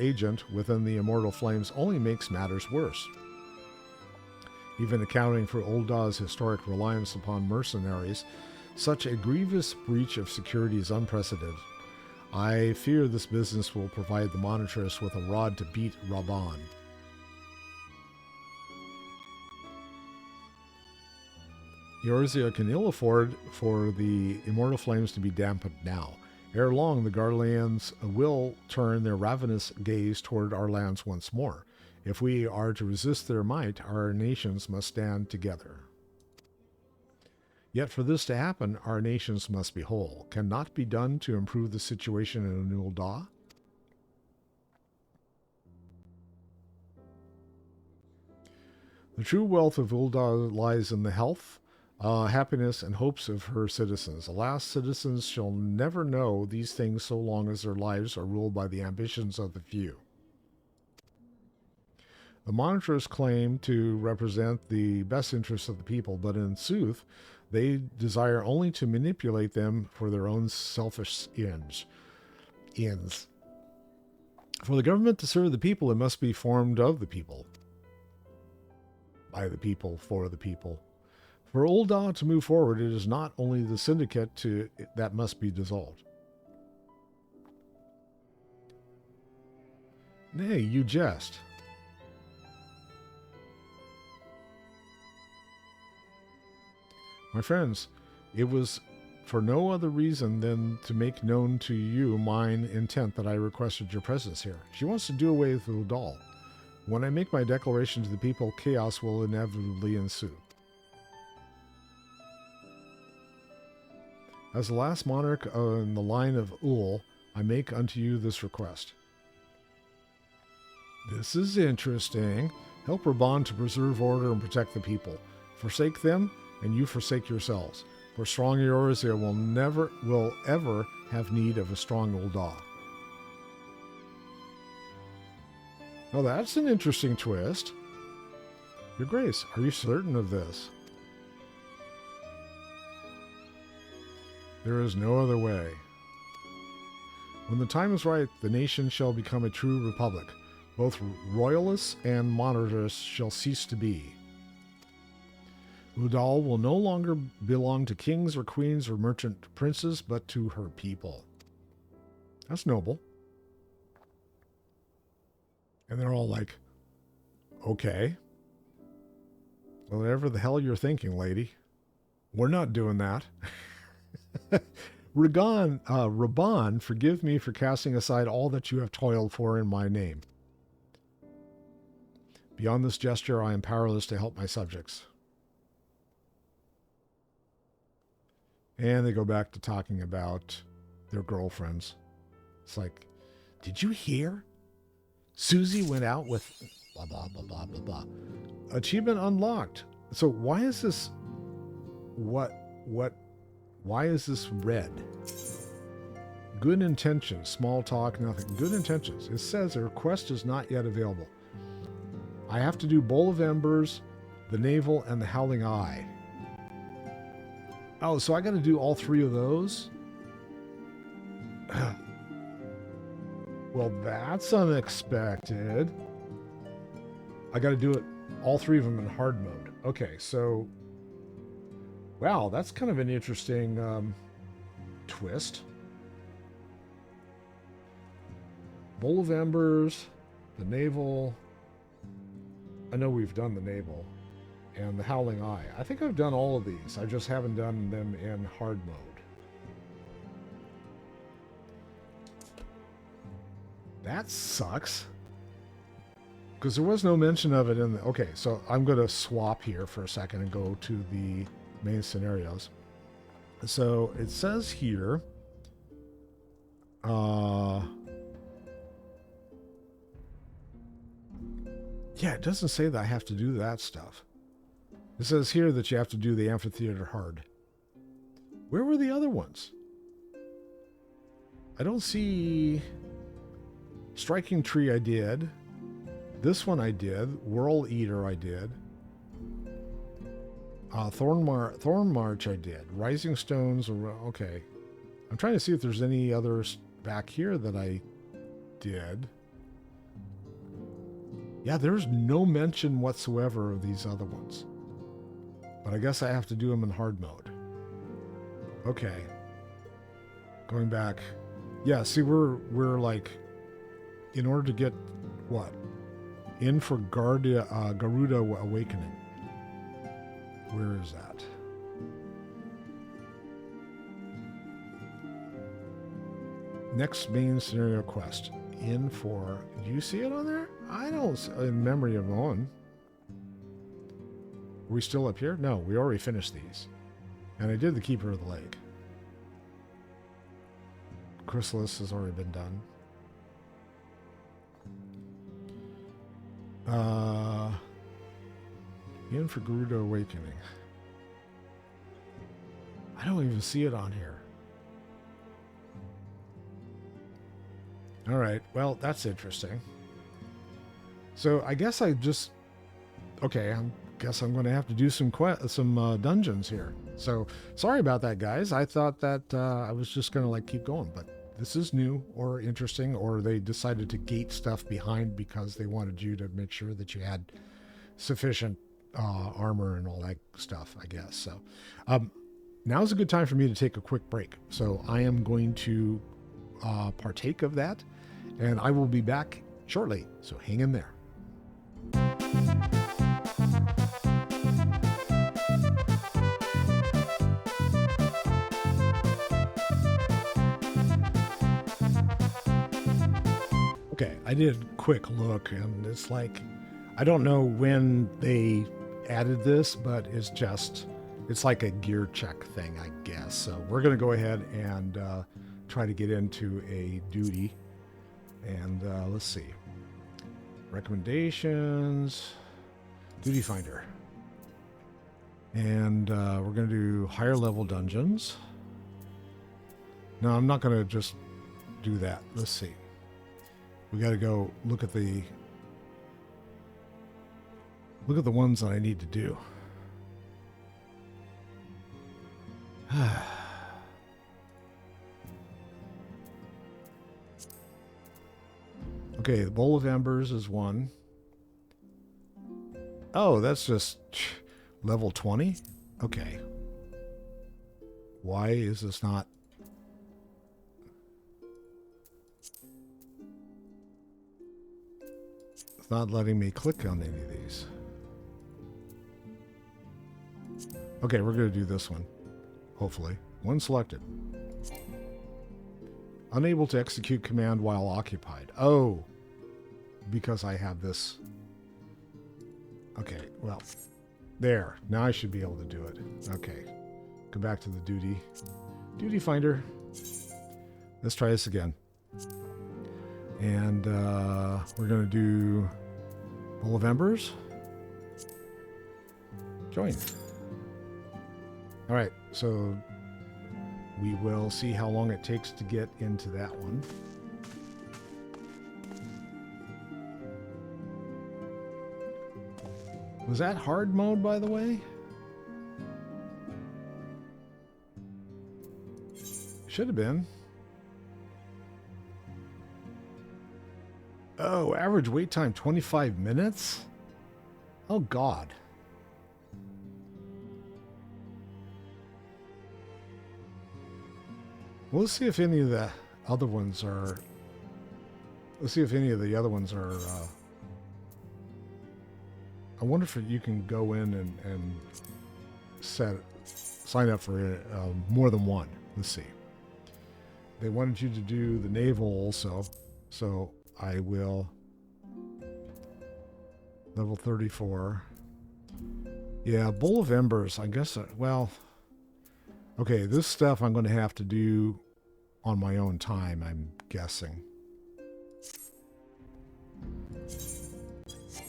agent within the immortal flames only makes matters worse. Even accounting for Ul'dah's historic reliance upon mercenaries, such a grievous breach of security is unprecedented. I fear this business will provide the monetarists with a rod to beat Raban. Eorzea can ill afford for the immortal flames to be dampened now. Ere long, the Garleans will turn their ravenous gaze toward our lands once more. If we are to resist their might, our nations must stand together. Yet for this to happen, our nations must be whole. Can naught be done to improve the situation in Ul'dah? The true wealth of Ul'dah lies in the health, happiness, and hopes of her citizens. Alas, citizens shall never know these things so long as their lives are ruled by the ambitions of the few. The monitors claim to represent the best interests of the people, but in sooth, they desire only to manipulate them for their own selfish ends. For the government to serve the people, it must be formed of the people, by the people, for the people. For Ul'dah to move forward, it is not only the syndicate that must be dissolved. Nay, you jest. My friends, it was for no other reason than to make known to you mine intent that I requested your presence here. She wants to do away with Ul'dah. When I make my declaration to the people, chaos will inevitably ensue. As the last monarch in the line of Ul, I make unto you this request. This is interesting. Help Raban to preserve order and protect the people. Forsake them, and you forsake yourselves. For strong Eorzea will ever have need of a strong Ul'dah. Now that's an interesting twist. Your Grace, are you certain of this? There is no other way. When the time is right, the nation shall become a true republic. Both royalists and monarchists shall cease to be. Ul'dah will no longer belong to kings or queens or merchant princes, but to her people. That's noble. And they're all like, okay. Whatever the hell you're thinking, lady. We're not doing that. Raban, forgive me for casting aside all that you have toiled for in my name. Beyond this gesture, I am powerless to help my subjects. And they go back to talking about their girlfriends. It's like, did you hear? Susie went out with blah, blah, blah, blah, blah, blah. Achievement unlocked. So why is this, why is this red? Good intentions, small talk, nothing. Good intentions. It says a request is not yet available. I have to do Bowl of Embers, the Navel, and the Howling Eye. Oh, so I got to do all three of those? Well, that's unexpected. I got to do it, all three of them in hard mode. Okay, so... Wow, that's kind of an interesting twist. Bowl of Embers, the Navel. I know we've done the Navel. And the Howling Eye. I think I've done all of these. I just haven't done them in hard mode. That sucks. Because there was no mention of it in the... Okay, so I'm going to swap here for a second and go to the main scenarios. So it says here... yeah, it doesn't say that I have to do that stuff. It says here that you have to do the amphitheater hard. Where were the other ones? I don't see... Striking Tree I did. This one I did. Whirl Eater I did. Thorn March I did. Rising Stones... Okay. I'm trying to see if there's any others back here that I did. Yeah, there's no mention whatsoever of these other ones. But I guess I have to do them in hard mode. Okay. Going back. Yeah, see, we're like... In order to get... What? In for Garuda Awakening. Where is that? Next main scenario quest. In for... Do you see it on there? I don't... In memory of one. Are we still up here? No, we already finished these. And I did the Keeper of the Lake. Chrysalis has already been done. In for Garuda Awakening. I don't even see it on here. Alright, well, that's interesting. So, I guess I just... Okay, I guess I'm going to have to do some dungeons here. So, sorry about that, guys. I thought that I was just going to, like, keep going, but this is new or interesting, or they decided to gate stuff behind because they wanted you to make sure that you had sufficient armor and all that stuff, I guess. So, now's a good time for me to take a quick break. So, I am going to partake of that, and I will be back shortly. So, hang in there. Okay, I did a quick look, and it's like, I don't know when they added this, but it's like a gear check thing, I guess. So we're going to go ahead and try to get into a duty. And let's see. Recommendations. Duty Finder. And we're going to do higher level dungeons. No, I'm not going to just do that. Let's see. We got to go look at the ones that I need to do. Okay, the Bowl of Embers is one. Oh, that's just level 20? Okay. Why is this not... It's not letting me click on any of these. Okay, we're going to do this one. Hopefully. One selected. Unable to execute command while occupied. Oh, because I have this. Okay, well, there. Now I should be able to do it. Okay. Go back to the duty finder. Let's try this again. And we're going to do Bowl of Embers. Join. All right, so we will see how long it takes to get into that one. Was that hard mode, by the way? Should have been. Oh, average wait time 25 minutes? Oh, God. Well, let's see if any of the other ones are... Let's see if any of the other ones are... I wonder if you can go in and sign up for more than one. Let's see. They wanted you to do the naval also, so I will Level 34. Yeah, Bowl of Embers. I guess, well, okay, this stuff I'm going to have to do on my own time, I'm guessing.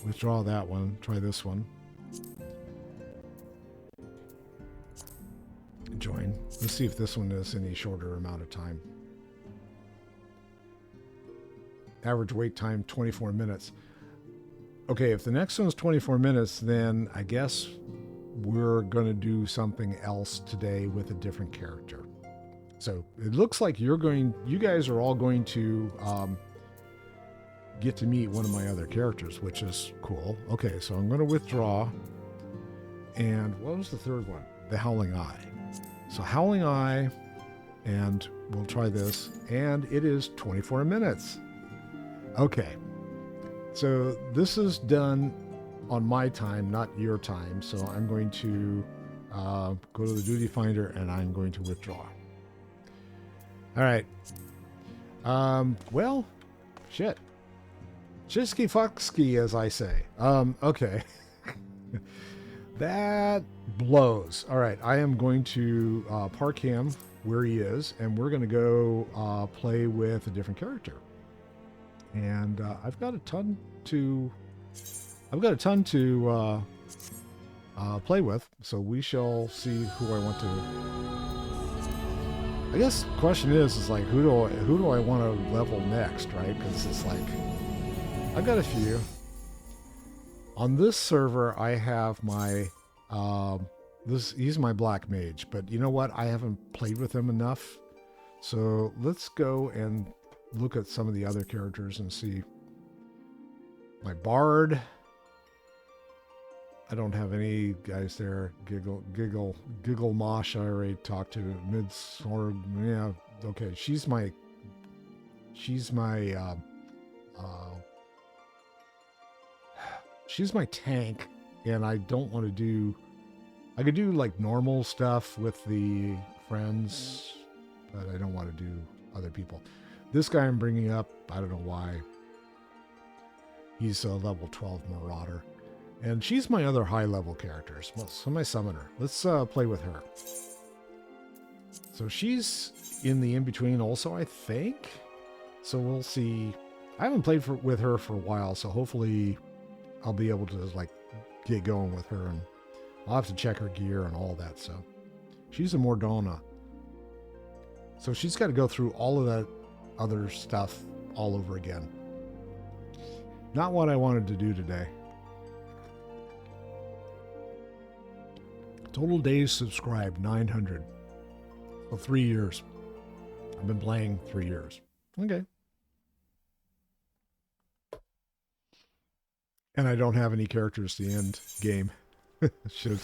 Withdraw that one. Try this one. Join. Let's see if this one is any shorter amount of time. Average wait time 24 minutes. Okay, if the next one's 24 minutes, then I guess we're going to do something else today with a different character. So it looks like you guys are all going to get to meet one of my other characters, which is cool. Okay, so I'm going to withdraw. And what was the third one? The Howling Eye. So Howling Eye, and we'll try this, and it is 24 minutes. Okay, so this is done on my time, not your time. So I'm going to go to the duty finder, and I'm going to withdraw. All right. Well, shit. Chisky fucksky, as I say. Okay. That blows. All right, I am going to park him where he is, and we're going to go play with a different character. And I've got a ton to play with, so we shall see who I want to. I guess the question is like who do I want to level next, right? Because it's like I've got a few. On this server, I have my he's my black mage, but you know what? I haven't played with him enough, so let's go and look at some of the other characters and see. My bard. I don't have any guys there. Giggle Mosh. I already talked to. Midsword. Yeah. Okay. She's my tank, and I don't want to do. I could do like normal stuff with the friends, but I don't want to do other people. This guy I'm bringing up, I don't know why. He's a level 12 Marauder. And she's my other high-level character. So my summoner. Let's play with her. So she's in the in-between also, I think. So we'll see. I haven't played with her for a while, so hopefully I'll be able to like get going with her. And I'll have to check her gear and all that. So she's a Mordona. So she's got to go through all of that other stuff all over again. Not what I wanted to do today. Total days subscribed, 900. Well, 3 years. I've been playing 3 years. Okay. And I don't have any characters to end game. should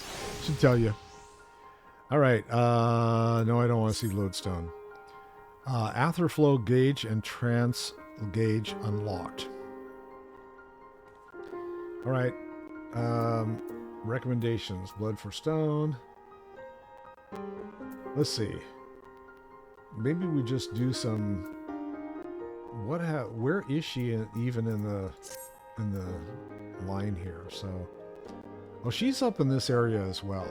tell you. All right. No, I don't want to see Lodestone. Aetherflow gauge and trance gauge unlocked. All right. Recommendations. Blood for Stone. Let's see. Maybe we just do some. Where is she even in the line here? So, well, she's up in this area as well.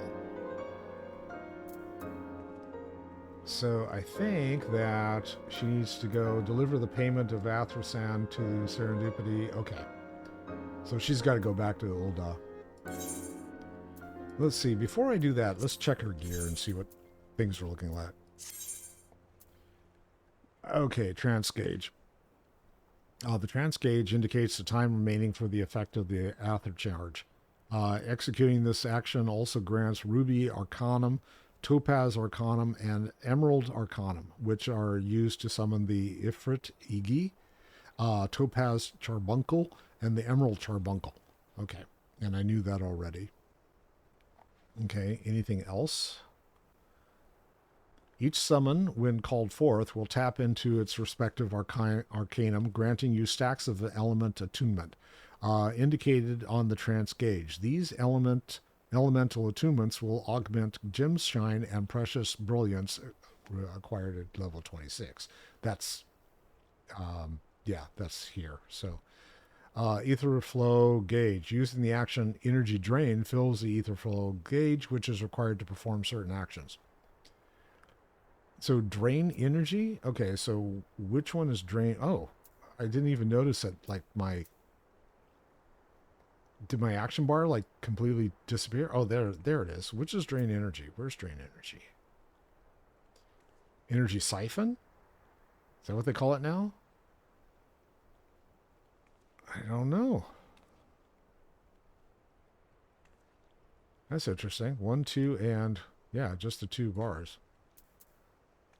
So I think that she needs to go deliver the payment of Athrasan to Serendipity. Okay. So she's got to go back to Ul'dah. Let's see. Before I do that, let's check her gear and see what things are looking like. Okay, trance gauge. The trance gauge indicates the time remaining for the effect of the Aether charge. Executing this action also grants Ruby Arcanum, Topaz Arcanum, and Emerald Arcanum, which are used to summon the Ifrit Igi, Topaz Charbuncle, and the Emerald Charbuncle. Okay, and I knew that already. Okay, anything else? Each summon, when called forth, will tap into its respective arcanum, granting you stacks of the element attunement, indicated on the trance gauge. These elemental attunements will augment Gem's Shine and Precious Brilliance, acquired at level 26. That's, yeah, that's here. So, Ether flow gauge. Using the action energy drain fills the ether flow gauge, which is required to perform certain actions. So drain energy? Okay, so which one is drain? Oh, I didn't even notice that, like, did my action bar, like, completely disappear? Oh, there it is. Which is drain energy? Where's drain energy? Energy siphon? Is that what they call it now? I don't know. That's interesting. 1, 2, and yeah, just the 2 bars.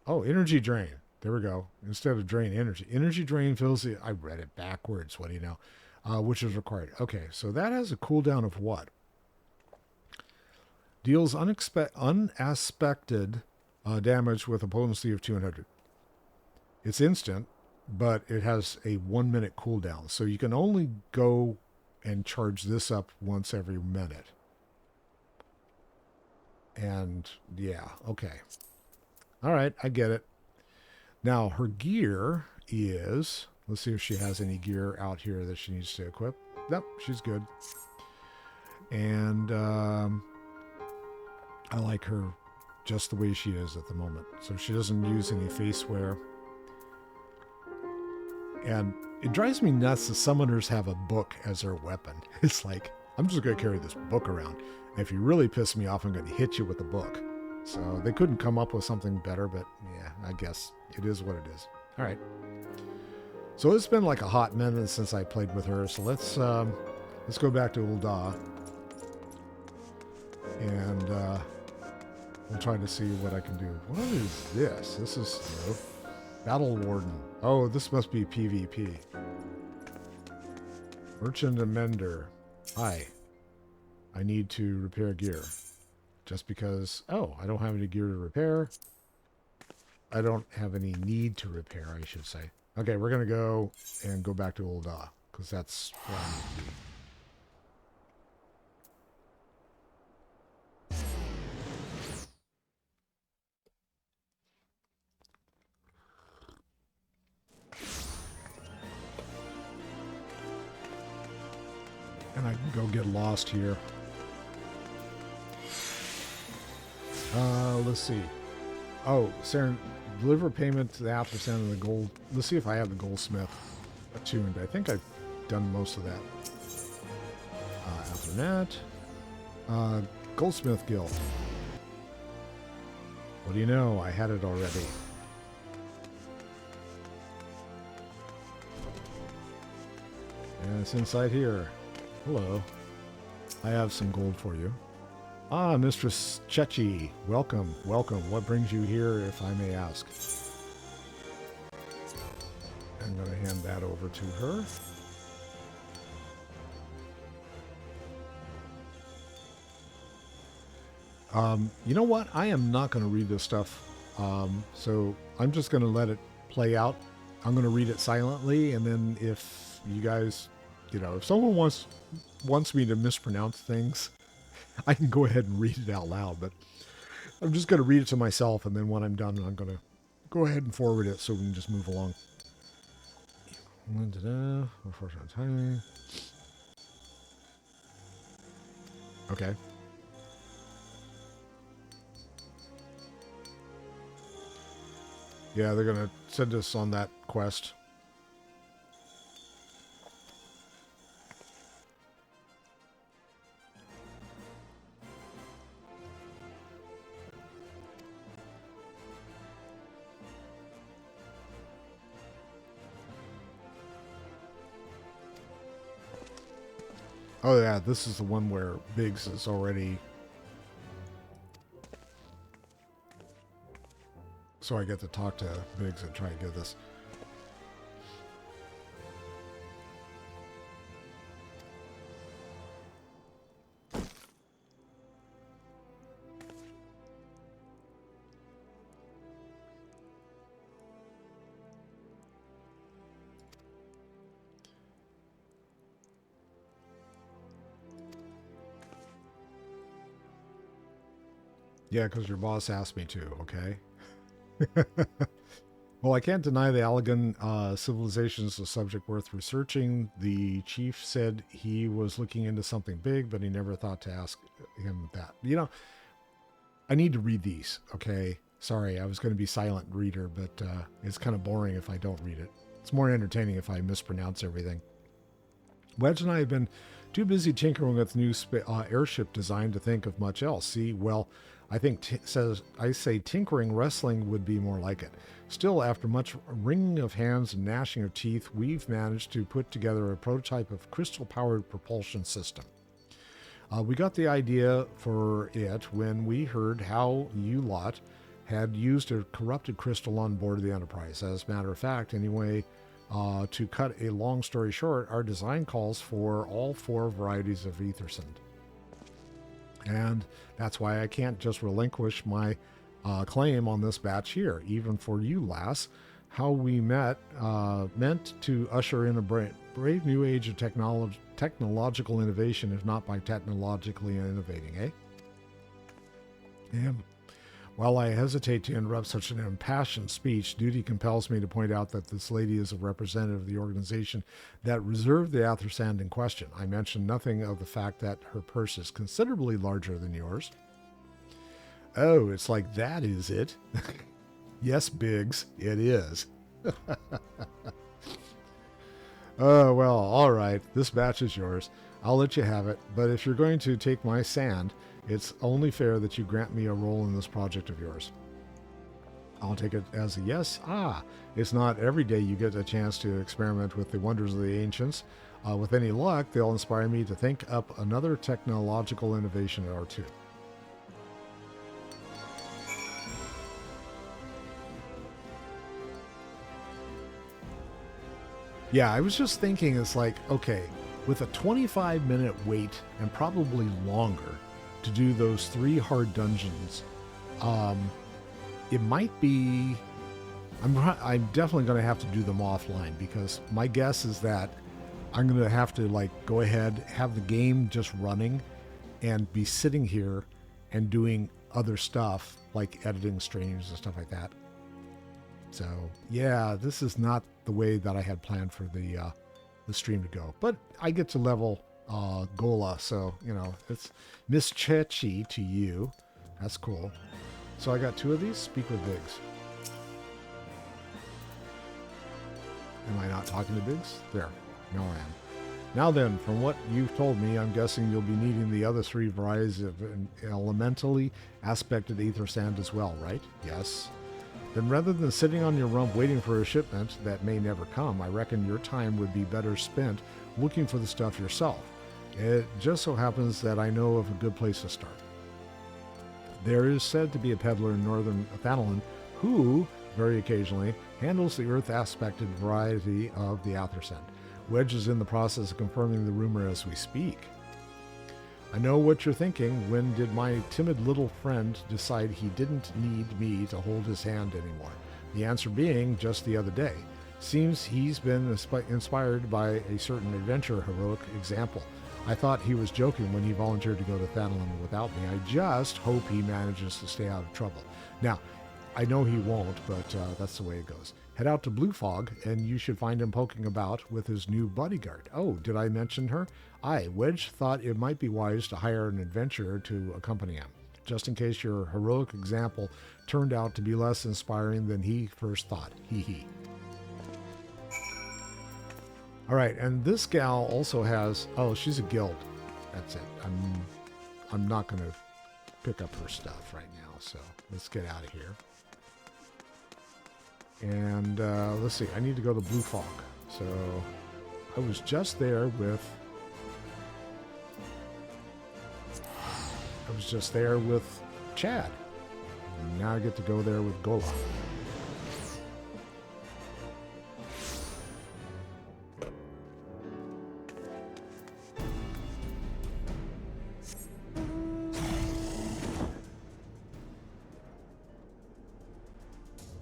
Oh, energy drain. There we go. Instead of drain energy. Energy drain fills the... I read it backwards. What do you know? Which is required. Okay, so that has a cooldown of what? Deals unaspected damage with a potency of 200. It's instant, but it has a 1 minute cooldown. So you can only go and charge this up once every minute. And yeah, okay. All right, I get it. Now, her gear is... Let's see if she has any gear out here that she needs to equip. Nope, she's good. And I like her just the way she is at the moment. So she doesn't use any face wear. And it drives me nuts that summoners have a book as their weapon. It's like, I'm just going to carry this book around. And if you really piss me off, I'm going to hit you with the book. So they couldn't come up with something better, but yeah, I guess it is what it is. All right. So it's been like a hot minute since I played with her. So let's go back to Ul'dah. And we'll try to see what I can do. What is this? This is Battle Warden. Oh, this must be PvP. Merchant and Mender. Hi. I need to repair gear. Just because... Oh, I don't have any gear to repair. I don't have any need to repair, I should say. Okay, we're going to go and go back to Ul'dah. Because that's where I need to be. And I can go get lost here. Let's see. Oh, Saren, deliver payment to the after of the gold. Let's see if I have the goldsmith attuned. I think I've done most of that. After that, goldsmith guild. What do you know? I had it already. And it's inside here. Hello. I have some gold for you. Ah, Mistress Checi. Welcome, welcome. What brings you here, if I may ask? I'm going to hand that over to her. You know what? I am not going to read this stuff. So I'm just going to let it play out. I'm going to read it silently, and then if you guys, if someone wants me to mispronounce things, I can go ahead and read it out loud, but I'm just going to read it to myself, and then when I'm done, I'm going to go ahead and forward it so we can just move along. Okay. Yeah, they're going to send us on that quest. Oh yeah, this is the one where Biggs is already... So I get to talk to Biggs and try and get this. Yeah, because your boss asked me to, okay? Well, I can't deny the Allegan civilization is a subject worth researching. The chief said he was looking into something big, but he never thought to ask him that. You know, I need to read these, okay? Sorry, I was going to be silent reader, but it's kind of boring if I don't read it. It's more entertaining if I mispronounce everything. Wedge and I have been too busy tinkering with new airship design to think of much else. See, well, I think I say tinkering wrestling would be more like it. Still, after much wringing of hands and gnashing of teeth, we've managed to put together a prototype of crystal-powered propulsion system. We got the idea for it when we heard how you lot had used a corrupted crystal on board the Enterprise. As a matter of fact, anyway, to cut a long story short, our design calls for all 4 varieties of Ethersand. And that's why I can't just relinquish my claim on this batch here. Even for you, lass, how we meant to usher in a brave new age of technological innovation, if not by technologically innovating, eh? Yeah. While I hesitate to interrupt such an impassioned speech, duty compels me to point out that this lady is a representative of the organization that reserved the Athersand in question. I mentioned nothing of the fact that her purse is considerably larger than yours. Oh, it's like that, is it? Yes, Biggs, it is. Oh, well, all right. This batch is yours. I'll let you have it, but if you're going to take my sand, it's only fair that you grant me a role in this project of yours. I'll take it as a yes. It's not every day you get a chance to experiment with the wonders of the ancients. With any luck, they'll inspire me to think up another technological innovation or two. Yeah, I was just thinking, it's like, okay, with a 25-minute wait and probably longer to do those 3 hard dungeons, it might be... I'm definitely going to have to do them offline, because my guess is that I'm going to have to like go ahead, have the game just running, and be sitting here and doing other stuff like editing streams and stuff like that. So yeah, this is not the way that I had planned for the stream to go. But I get to level Gohla, so you know, it's Miss Checi to you. That's cool. So I got 2 of these. Speak with Biggs. Am I not talking to Biggs? There. No, I am. Now then, from what you've told me, I'm guessing you'll be needing the other 3 varieties of elementally aspected ether sand as well, right? Yes. Then rather than sitting on your rump waiting for a shipment that may never come, I reckon your time would be better spent looking for the stuff yourself. It just so happens that I know of a good place to start. There is said to be a peddler in northern Thanalan who, very occasionally, handles the earth-aspected variety of the Athersand. Wedge is in the process of confirming the rumor as we speak. I know what you're thinking. When did my timid little friend decide he didn't need me to hold his hand anymore? The answer being just the other day. Seems he's been inspired by a certain adventure heroic example. I thought he was joking when he volunteered to go to Thanalan without me. I just hope he manages to stay out of trouble. Now, I know he won't, but that's the way it goes. Head out to Blue Fog, and you should find him poking about with his new bodyguard. Oh, did I mention her? Wedge thought it might be wise to hire an adventurer to accompany him, just in case your heroic example turned out to be less inspiring than he first thought. Hee hee. All right, and this gal also has... Oh, she's a guild. That's it. I'm not going to pick up her stuff right now, so let's get out of here. And let's see, I need to go to Blue Fog. So I was just there with Chad. And now I get to go there with Gohla.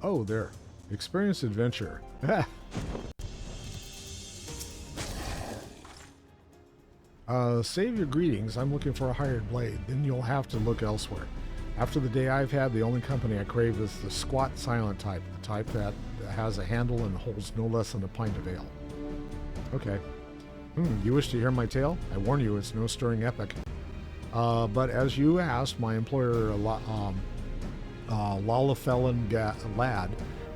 Oh, there. Experienced adventure. Save your greetings. I'm looking for a hired blade. Then you'll have to look elsewhere. After the day I've had, the only company I crave is the squat silent type, the type that has a handle and holds no less than a pint of ale. Okay. You wish to hear my tale? I warn you, it's no stirring epic. But as you asked, my employer, Lalafellan Lad,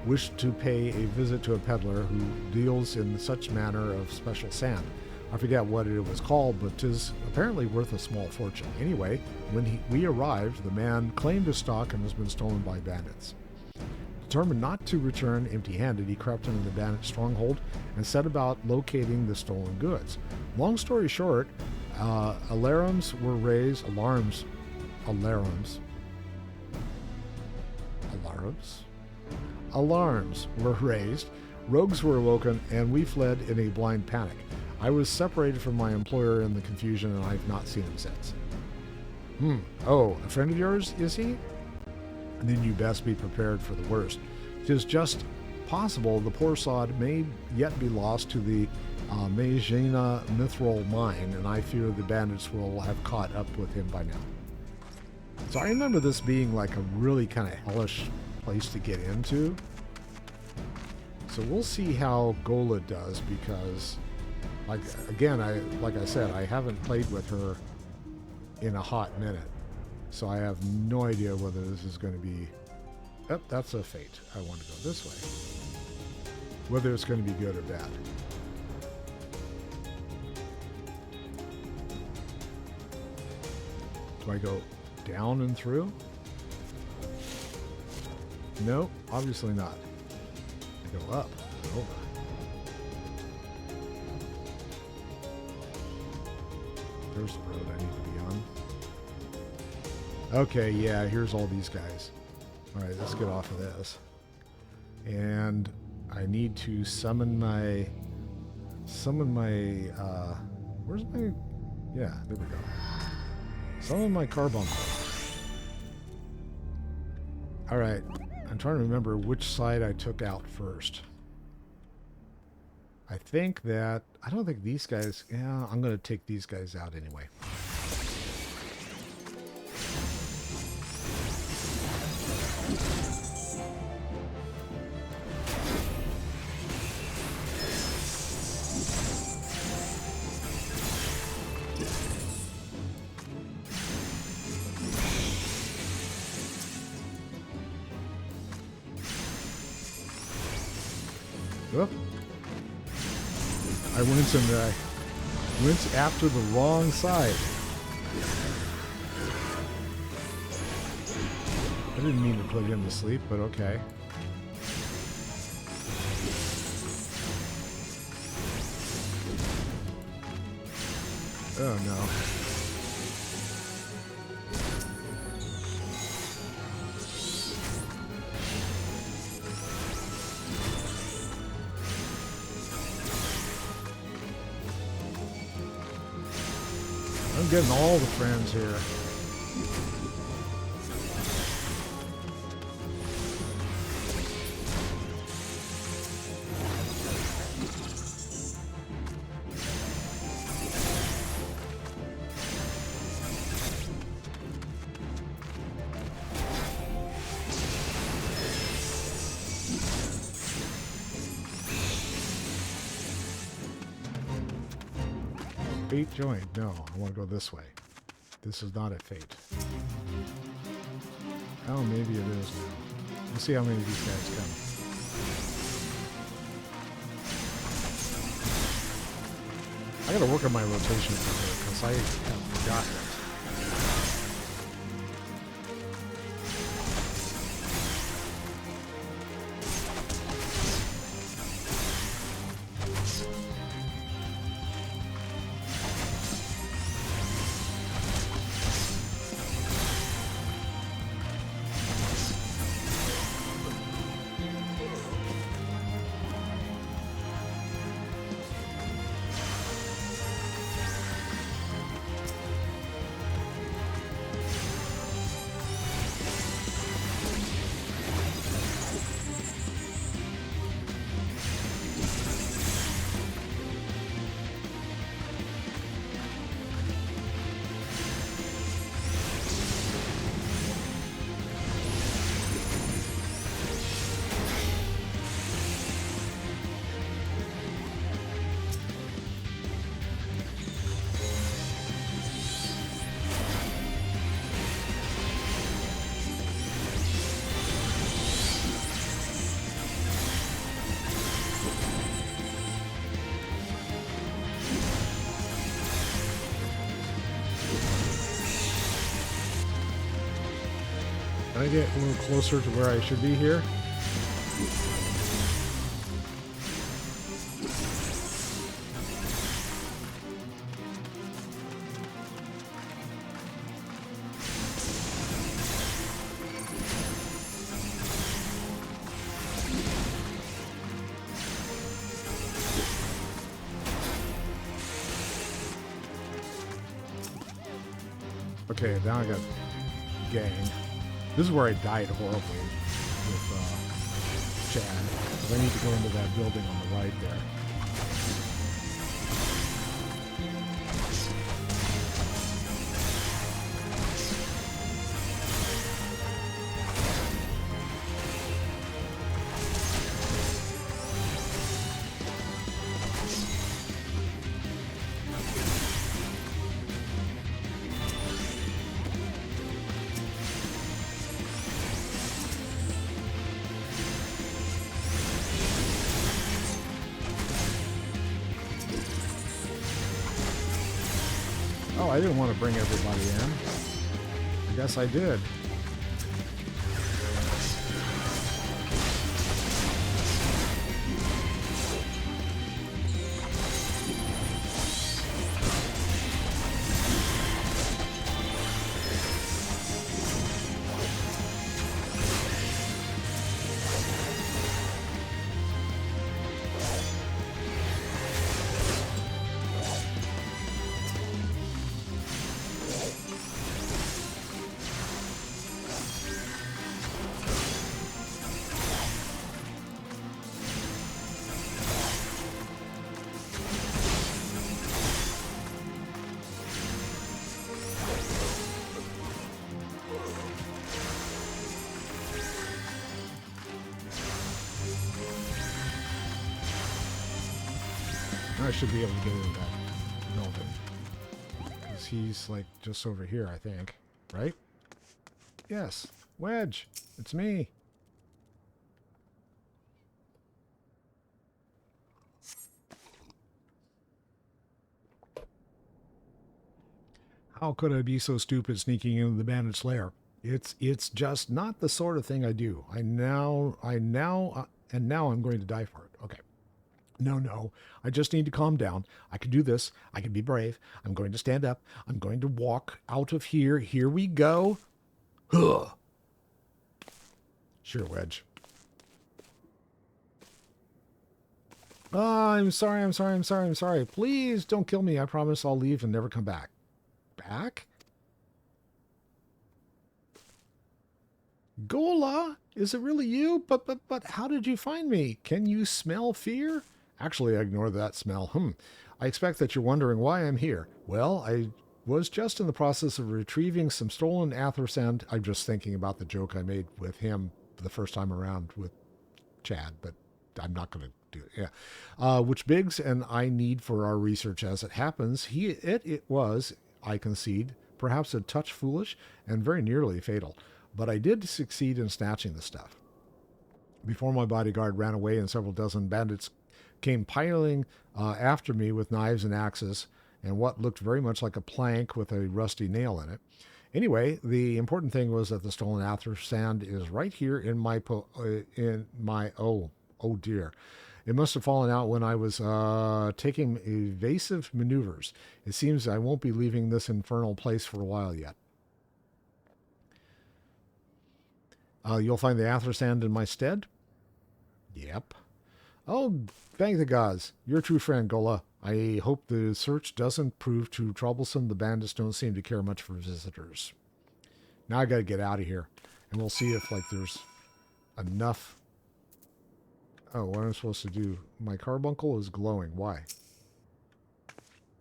wished to pay a visit to a peddler who deals in such manner of special sand. I forget what it was called, but 'tis apparently worth a small fortune. Anyway, when we arrived, the man claimed his stock and has been stolen by bandits. Determined not to return empty-handed, he crept into the bandit stronghold and set about locating the stolen goods. Long story short, alarms were raised. Alarms were raised. Rogues were awoken, and we fled in a blind panic. I was separated from my employer in the confusion, and I've not seen him since. Oh, a friend of yours, is he? Then you best be prepared for the worst. 'Tis just possible the poor sod may yet be lost to the Majina Mithril mine, and I fear the bandits will have caught up with him by now. So I remember this being like a really kind of hellish place to get into. So we'll see how Gohla does, because like I said, I haven't played with her in a hot minute. So I have no idea whether this is going to be... Oh, that's a fate. I want to go this way. Whether it's going to be good or bad. Do I go down and through? No, obviously not. I go up and over. There's the road I need to be on. Okay, yeah, here's all these guys. Alright, let's get off of this. And I need to summon my... where's my... Yeah, there we go. Summon my carbuncle. Alright, I'm trying to remember which side I took out first. I think that... I don't think these guys... Yeah, I'm going to take these guys out anyway. Whoop. I went after the wrong side. I didn't mean to put him to sleep, but okay. Oh no. I'm getting all the friends here. Fate joined. No, I want to go this way. This is not a fate. Oh, maybe it is now. We'll see how many of these guys come. I gotta work on my rotation because I have forgotten it. Can I get a little closer to where I should be here? Okay, now I got gang. This is where I died horribly with Chad. But I need to go into that building on the right there. Oh, I didn't want to bring everybody in. I guess I did. I should be able to get into that building. Because he's like just over here, I think. Right? Yes. Wedge. It's me. How could I be so stupid sneaking into the bandit's lair? It's just not the sort of thing I do. And now I'm going to die for it. Okay. No. I just need to calm down. I can do this. I can be brave. I'm going to stand up. I'm going to walk out of here. Here we go. Ugh. Sure, Wedge. Oh, I'm sorry. Please don't kill me. I promise I'll leave and never come back. Back? Gohla? Is it really you? But how did you find me? Can you smell fear? Actually, I ignore that smell. I expect that you're wondering why I'm here. Well, I was just in the process of retrieving some stolen Aether Sand. I'm just thinking about the joke I made with him the first time around with Chad, but I'm not going to do it. Yeah. Which Biggs and I need for our research. As it happens, it was, I concede, perhaps a touch foolish and very nearly fatal. But I did succeed in snatching the stuff. Before my bodyguard ran away and several dozen bandits came piling after me with knives and axes and what looked very much like a plank with a rusty nail in it. Anyway, the important thing was that the stolen Aether Sand is right here in my oh dear. It must have fallen out when I was taking evasive maneuvers. It seems I won't be leaving this infernal place for a while yet. You'll find the Aether Sand in my stead? Yep. Oh, thank the gods. You're a true friend, Gohla. I hope the search doesn't prove too troublesome. The bandits don't seem to care much for visitors. Now I gotta get out of here. And we'll see if, like, there's enough... Oh, what am I supposed to do? My carbuncle is glowing. Why?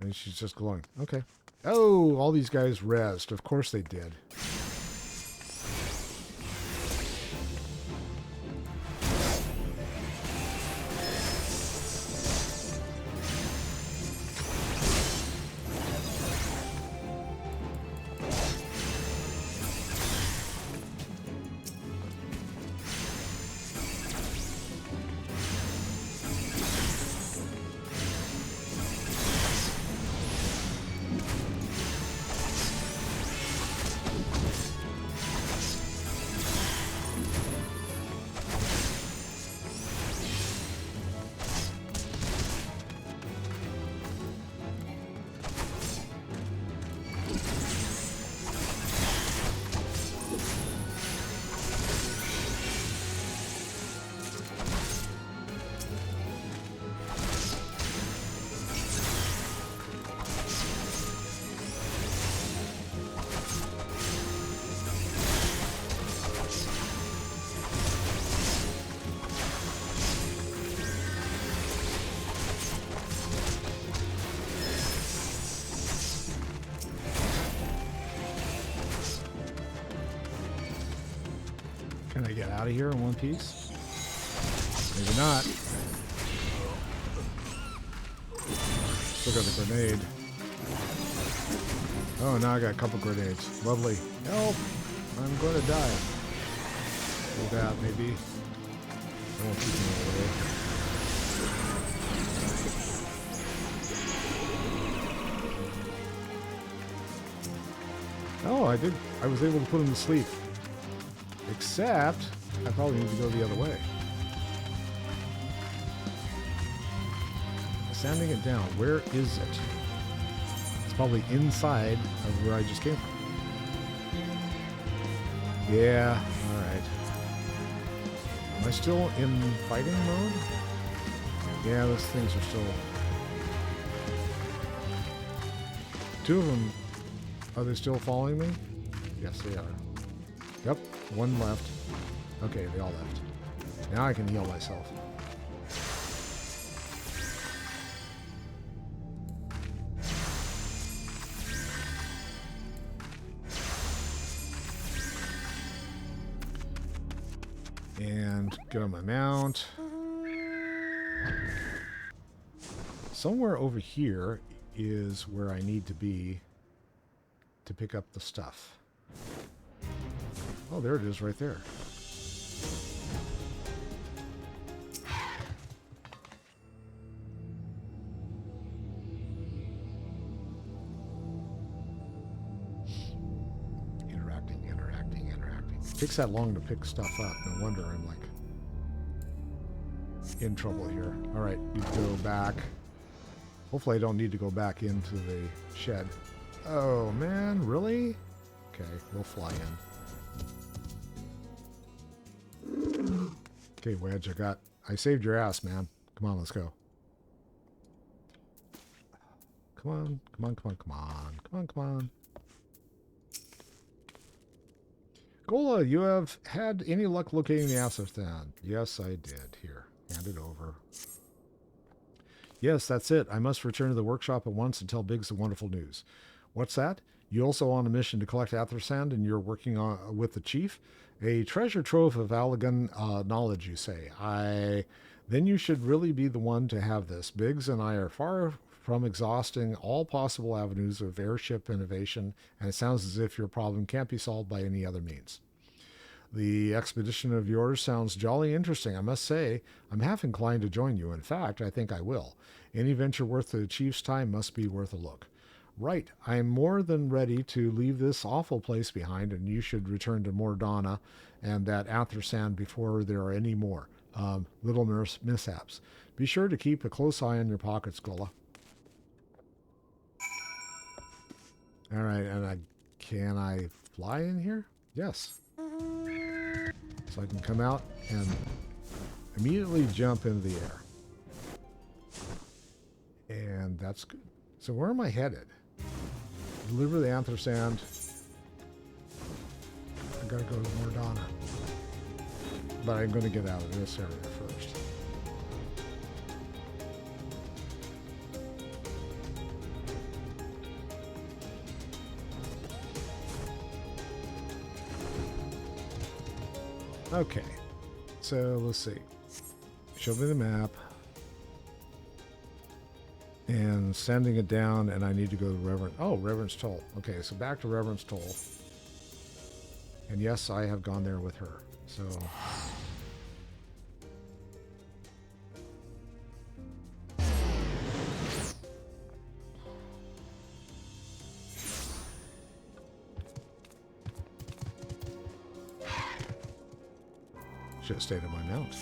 And she's just glowing. Okay. Oh, all these guys rezzed. Of course they did. Can I get out of here in one piece? Maybe not. Still got the grenade. Oh, now I got a couple grenades. Lovely. Help! I'm going to die. Do that, maybe. I won't keep me away. Oh, I did. I was able to put him to sleep. Except, I probably need to go the other way. Sanding it down. Where is it? It's probably inside of where I just came from. Yeah, alright. Am I still in fighting mode? Yeah, those things are still... Two of them. Are they still following me? Yes, they are. Yep, one left. Okay, they all left. Now I can heal myself. And get on my mount. Somewhere over here is where I need to be to pick up the stuff. Oh, there it is right there. Interacting. It takes that long to pick stuff up. No wonder I'm like in trouble here. All right, you go back. Hopefully I don't need to go back into the shed. Oh man, really? Okay, we'll fly in. Okay, Wedge, I saved your ass, man. Come on, let's go. Come on. Gohla, you have had any luck locating the Afghanistan? Yes, I did. Here, hand it over. Yes, that's it. I must return to the workshop at once and tell Biggs the wonderful news. What's that? You also on a mission to collect Athersand and you're working on with the chief? A treasure trove of Allagan knowledge, you say. Then you should really be the one to have this. Biggs and I are far from exhausting all possible avenues of airship innovation, and it sounds as if your problem can't be solved by any other means. The expedition of yours sounds jolly interesting, I must say. I'm half inclined to join you. In fact, I think I will. Any venture worth the chief's time must be worth a look. Right. I am more than ready to leave this awful place behind, and you should return to Mordana and that Athersand before there are any more little mishaps. Be sure to keep a close eye on your pockets, Gohla. All right, and can I fly in here? Yes. So I can come out and immediately jump into the air. And that's good. So where am I headed? Deliver the Athersand. I gotta go to Mordana. But I'm gonna get out of this area first. Okay, so let's see. Show me the map. And sending it down, and I need to go to Reverend's Toll. Okay, so back to Reverend's Toll. And yes, I have gone there with her. So... should have stayed on my mount.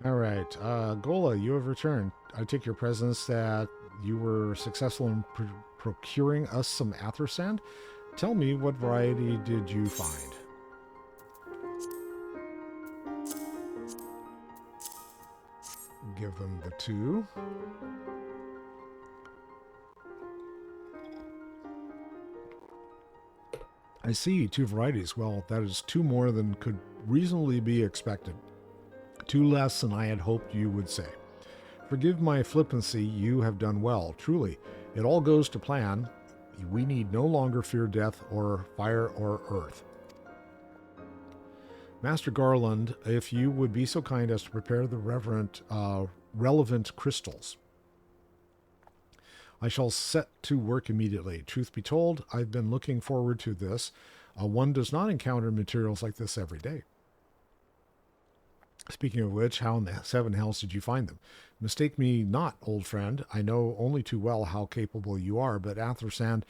All right, Gohla, you have returned. I take your presence that you were successful in procuring us some Aether Sand. Tell me, what variety did you find? Give them the 2. I see, 2 varieties. Well, that is 2 more than could reasonably be expected. 2 less than I had hoped you would say. Forgive my flippancy, you have done well. Truly, it all goes to plan. We need no longer fear death or fire or earth. Master Garland, if you would be so kind as to prepare the relevant crystals, I shall set to work immediately. Truth be told, I've been looking forward to this. One does not encounter materials like this every day. Speaking of which, how in the 7 hells did you find them? Mistake me not, old friend. I know only too well how capable you are, but Aether Sand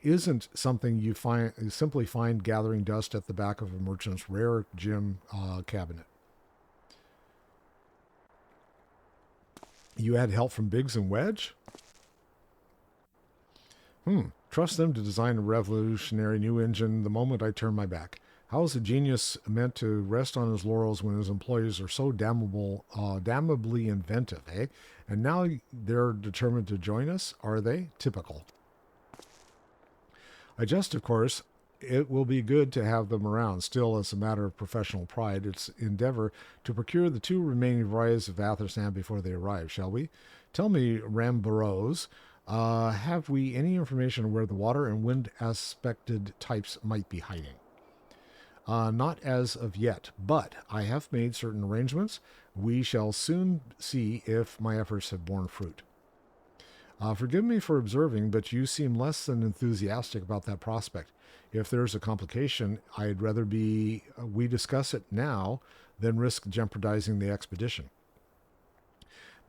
isn't something you simply find gathering dust at the back of a merchant's rare gem cabinet. You had help from Biggs and Wedge? Trust them to design a revolutionary new engine the moment I turn my back. How is a genius meant to rest on his laurels when his employees are so damnably inventive, eh? And now they're determined to join us, are they? Typical. I jest, of course. It will be good to have them around. Still, as a matter of professional pride, it's endeavor to procure the 2 remaining varieties of Aether Sand before they arrive, shall we? Tell me, Ramboros, have we any information on where the water and wind aspected types might be hiding? Not as of yet, but I have made certain arrangements. We shall soon see if my efforts have borne fruit. Forgive me for observing, but you seem less than enthusiastic about that prospect. If there's a complication, I'd rather we discuss it now than risk jeopardizing the expedition.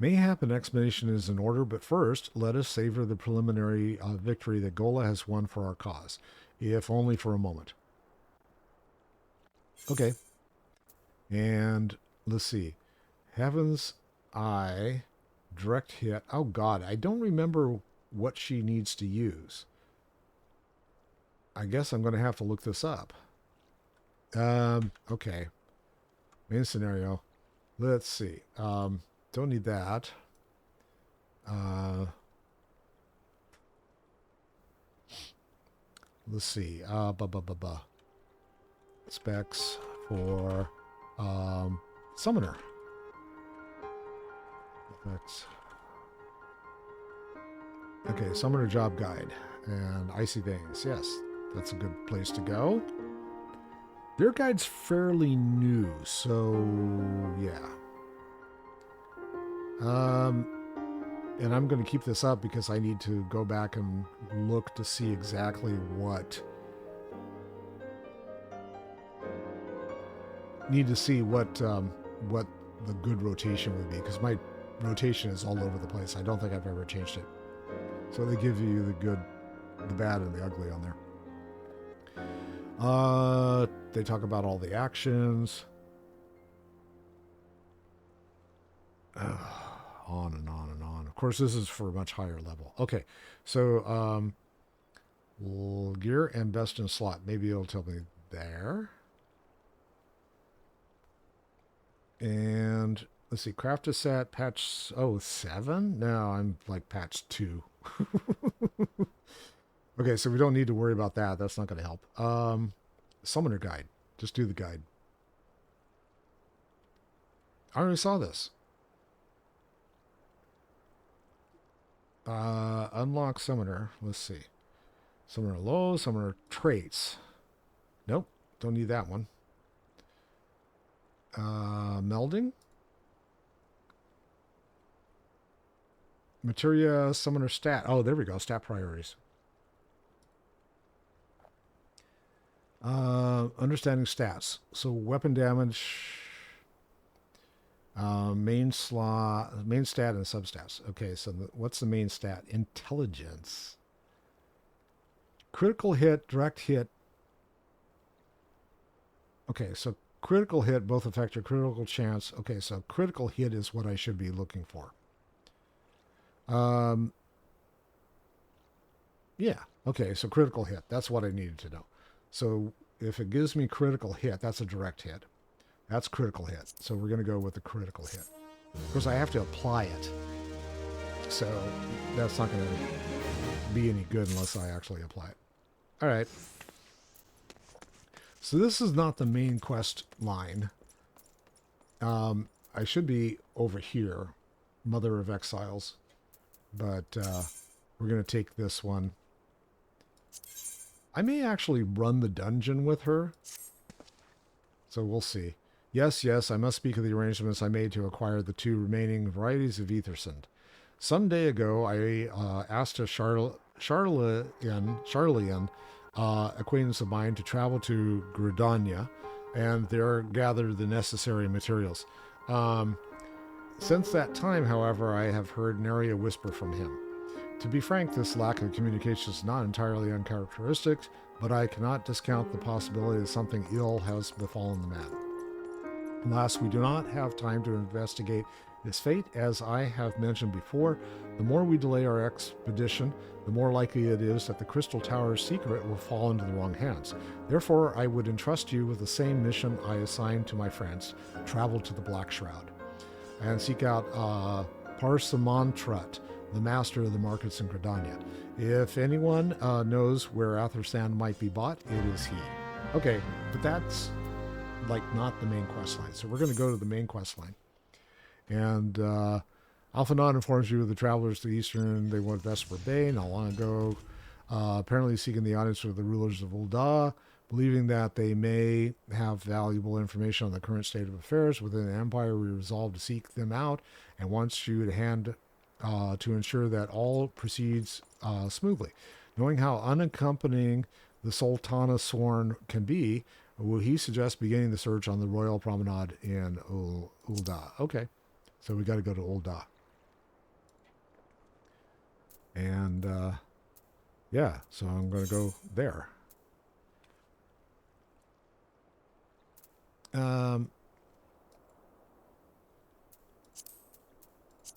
Mayhap an expedition is in order, but first, let us savor the preliminary victory that Gohla has won for our cause, if only for a moment. Okay. And let's see. Heaven's Eye, direct hit. Oh, God, I don't remember what she needs to use. I guess I'm going to have to look this up. Okay. Main scenario. Let's see. Don't need that. Let's see. Specs for Summoner. That's okay. Summoner job guide and Icy Veins. Yes, that's a good place to go. Their guide's fairly new, so yeah. And I'm going to keep this up because I need to go back and look to see exactly what the good rotation would be, because my rotation is all over the place. I don't think I've ever changed it. So they give you the good, the bad, and the ugly on there. They talk about all the actions. On and on and on. Of course, this is for a much higher level. Okay, so gear and best in slot. Maybe it'll tell me there. And let's see, craft a set, patch 7? No, I'm like patch 2. Okay, so we don't need to worry about that. That's not going to help. Summoner guide. Just do the guide. I already saw this. Unlock Summoner. Let's see. Summoner low, Summoner traits. Nope, don't need that one. Melding. Materia Summoner stat. Oh, there we go. Stat priorities. Understanding stats. So weapon damage, main stat and substats. Okay, so what's the main stat? Intelligence. Critical hit, direct hit. Okay, so critical hit both affect your critical chance. Okay, so critical hit is what I should be looking for. Yeah. Okay, so critical hit. That's what I needed to know. So if it gives me critical hit, that's a direct hit. That's critical hit. So we're going to go with the critical hit. Of course, I have to apply it. So that's not going to be any good unless I actually apply it. All right. So this is not the main quest line. I should be over here, Mother of Exiles. But we're going to take this one. I may actually run the dungeon with her. So we'll see. Yes, yes, I must speak of the arrangements I made to acquire the 2 remaining varieties of Ethersand. Some day ago, I asked a Charlian acquaintance of mine to travel to Gridania and there gather the necessary materials. Since that time, however, I have heard nary a whisper from him. To be frank, this lack of communication is not entirely uncharacteristic, but I cannot discount the possibility that something ill has befallen the man. Alas, we do not have time to investigate his fate. As I have mentioned before, the more we delay our expedition, the more likely it is that the Crystal Tower's secret will fall into the wrong hands. Therefore, I would entrust you with the same mission I assigned to my friends: travel to the Black Shroud and seek out Parsamantrat, the master of the markets in Gridania. If anyone knows where Athersand might be bought, it is he. Okay, but that's like not the main quest line. So we're going to go to the main quest line. And Alphanon informs you of the travelers to the eastern. They went Vesper Bay not long ago, apparently seeking the audience of the rulers of Ul'dah, believing that they may have valuable information on the current state of affairs within the Empire. We resolve to seek them out and want you to hand to ensure that all proceeds smoothly. Knowing how unaccompanying the Sultana Sworn can be, will he suggest beginning the search on the Royal Promenade in Ul'dah? Okay, so we got to go to Ul'dah. And yeah, so I'm going to go there.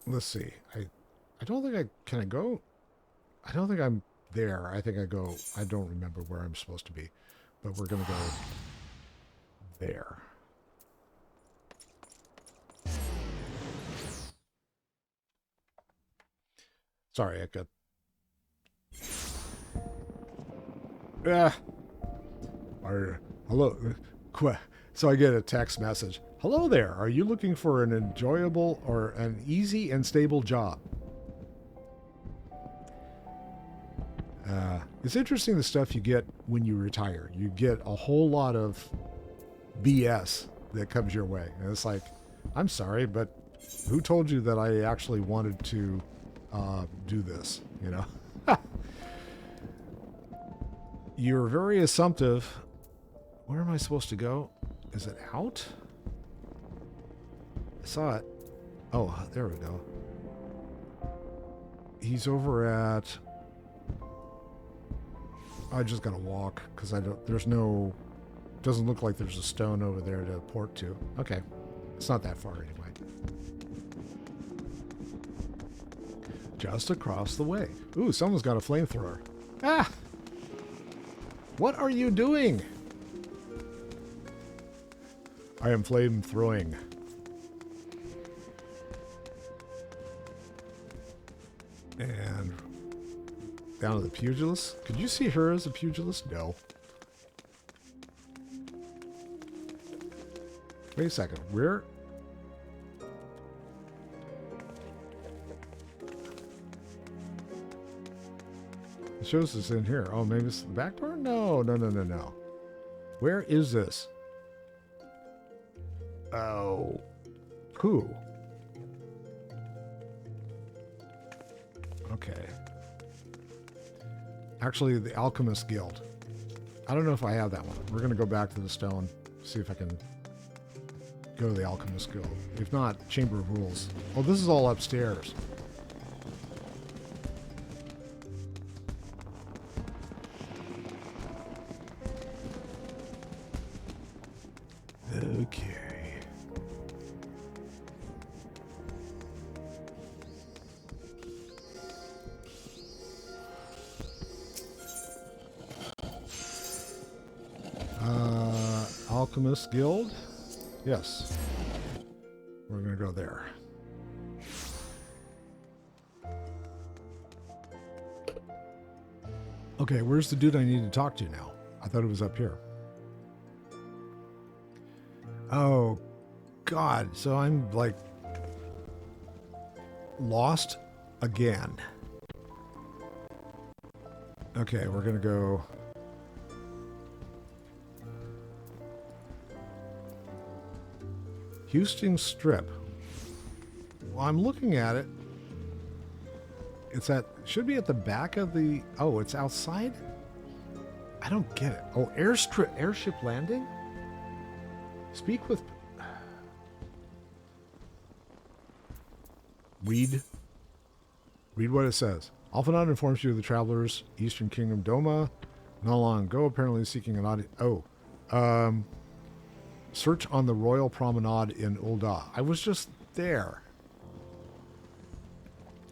Let's see. I don't think can I go? I don't think I'm there. I think I go. I don't remember where I'm supposed to be, but we're going to go there. Sorry, I got. Hello. So I get a text message. Hello there. Are you looking for an enjoyable or an easy and stable job? It's interesting the stuff you get when you retire. You get a whole lot of BS that comes your way. And it's like, I'm sorry, but who told you that I actually wanted to do this? You know? You're very assumptive. Where am I supposed to go? Is it out? I saw it. Oh, there we go. He's over at... I just gotta walk because there's no, doesn't look like there's a stone over there to port to. Okay, it's not that far anyway. Just across the way. Ooh, someone's got a flamethrower. Ah! What are you doing? I am flamethrowing. And down to the pugilist. Could you see her as a pugilist? No. Wait a second. Where? It shows us in here. Oh, maybe it's the back door? No, no, no, no, no. Where is this? Oh. Who? Okay. Actually, the Alchemist Guild. I don't know if I have that one. We're going to go back to the stone, see if I can go to the Alchemist Guild. If not, Chamber of Rules. Oh, this is all upstairs. Okay. Alchemist Guild? Yes. We're going to go there. Okay, where's the dude I need to talk to now? I thought it was up here. Oh, God. So I'm, like, lost again. Okay, we're going to go... Houston Strip. Well, I'm looking at it. It's at... Should be at the back of the... Oh, it's outside? I don't get it. Oh, airship landing? Speak with... Read what it says. Alphanod informs you of the travelers, Eastern Kingdom Doma, not long ago, apparently seeking an audience. Search on the Royal Promenade in Ul'dah. I was just there.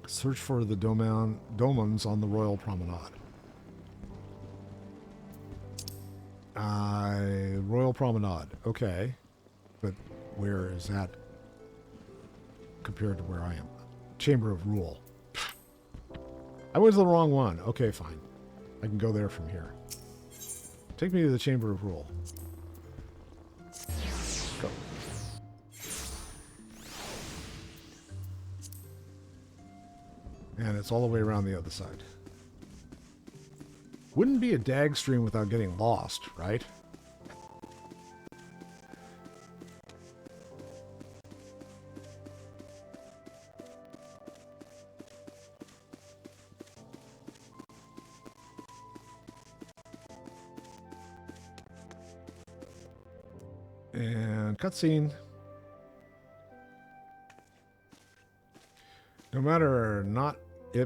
Search for the Domans on the Royal Promenade. Royal Promenade. Okay. But where is that compared to where I am? Chamber of Rule. I went to the wrong one. Okay, fine. I can go there from here. Take me to the Chamber of Rule. Go. And it's all the way around the other side. Wouldn't be a dag stream without getting lost, right? And cutscene. It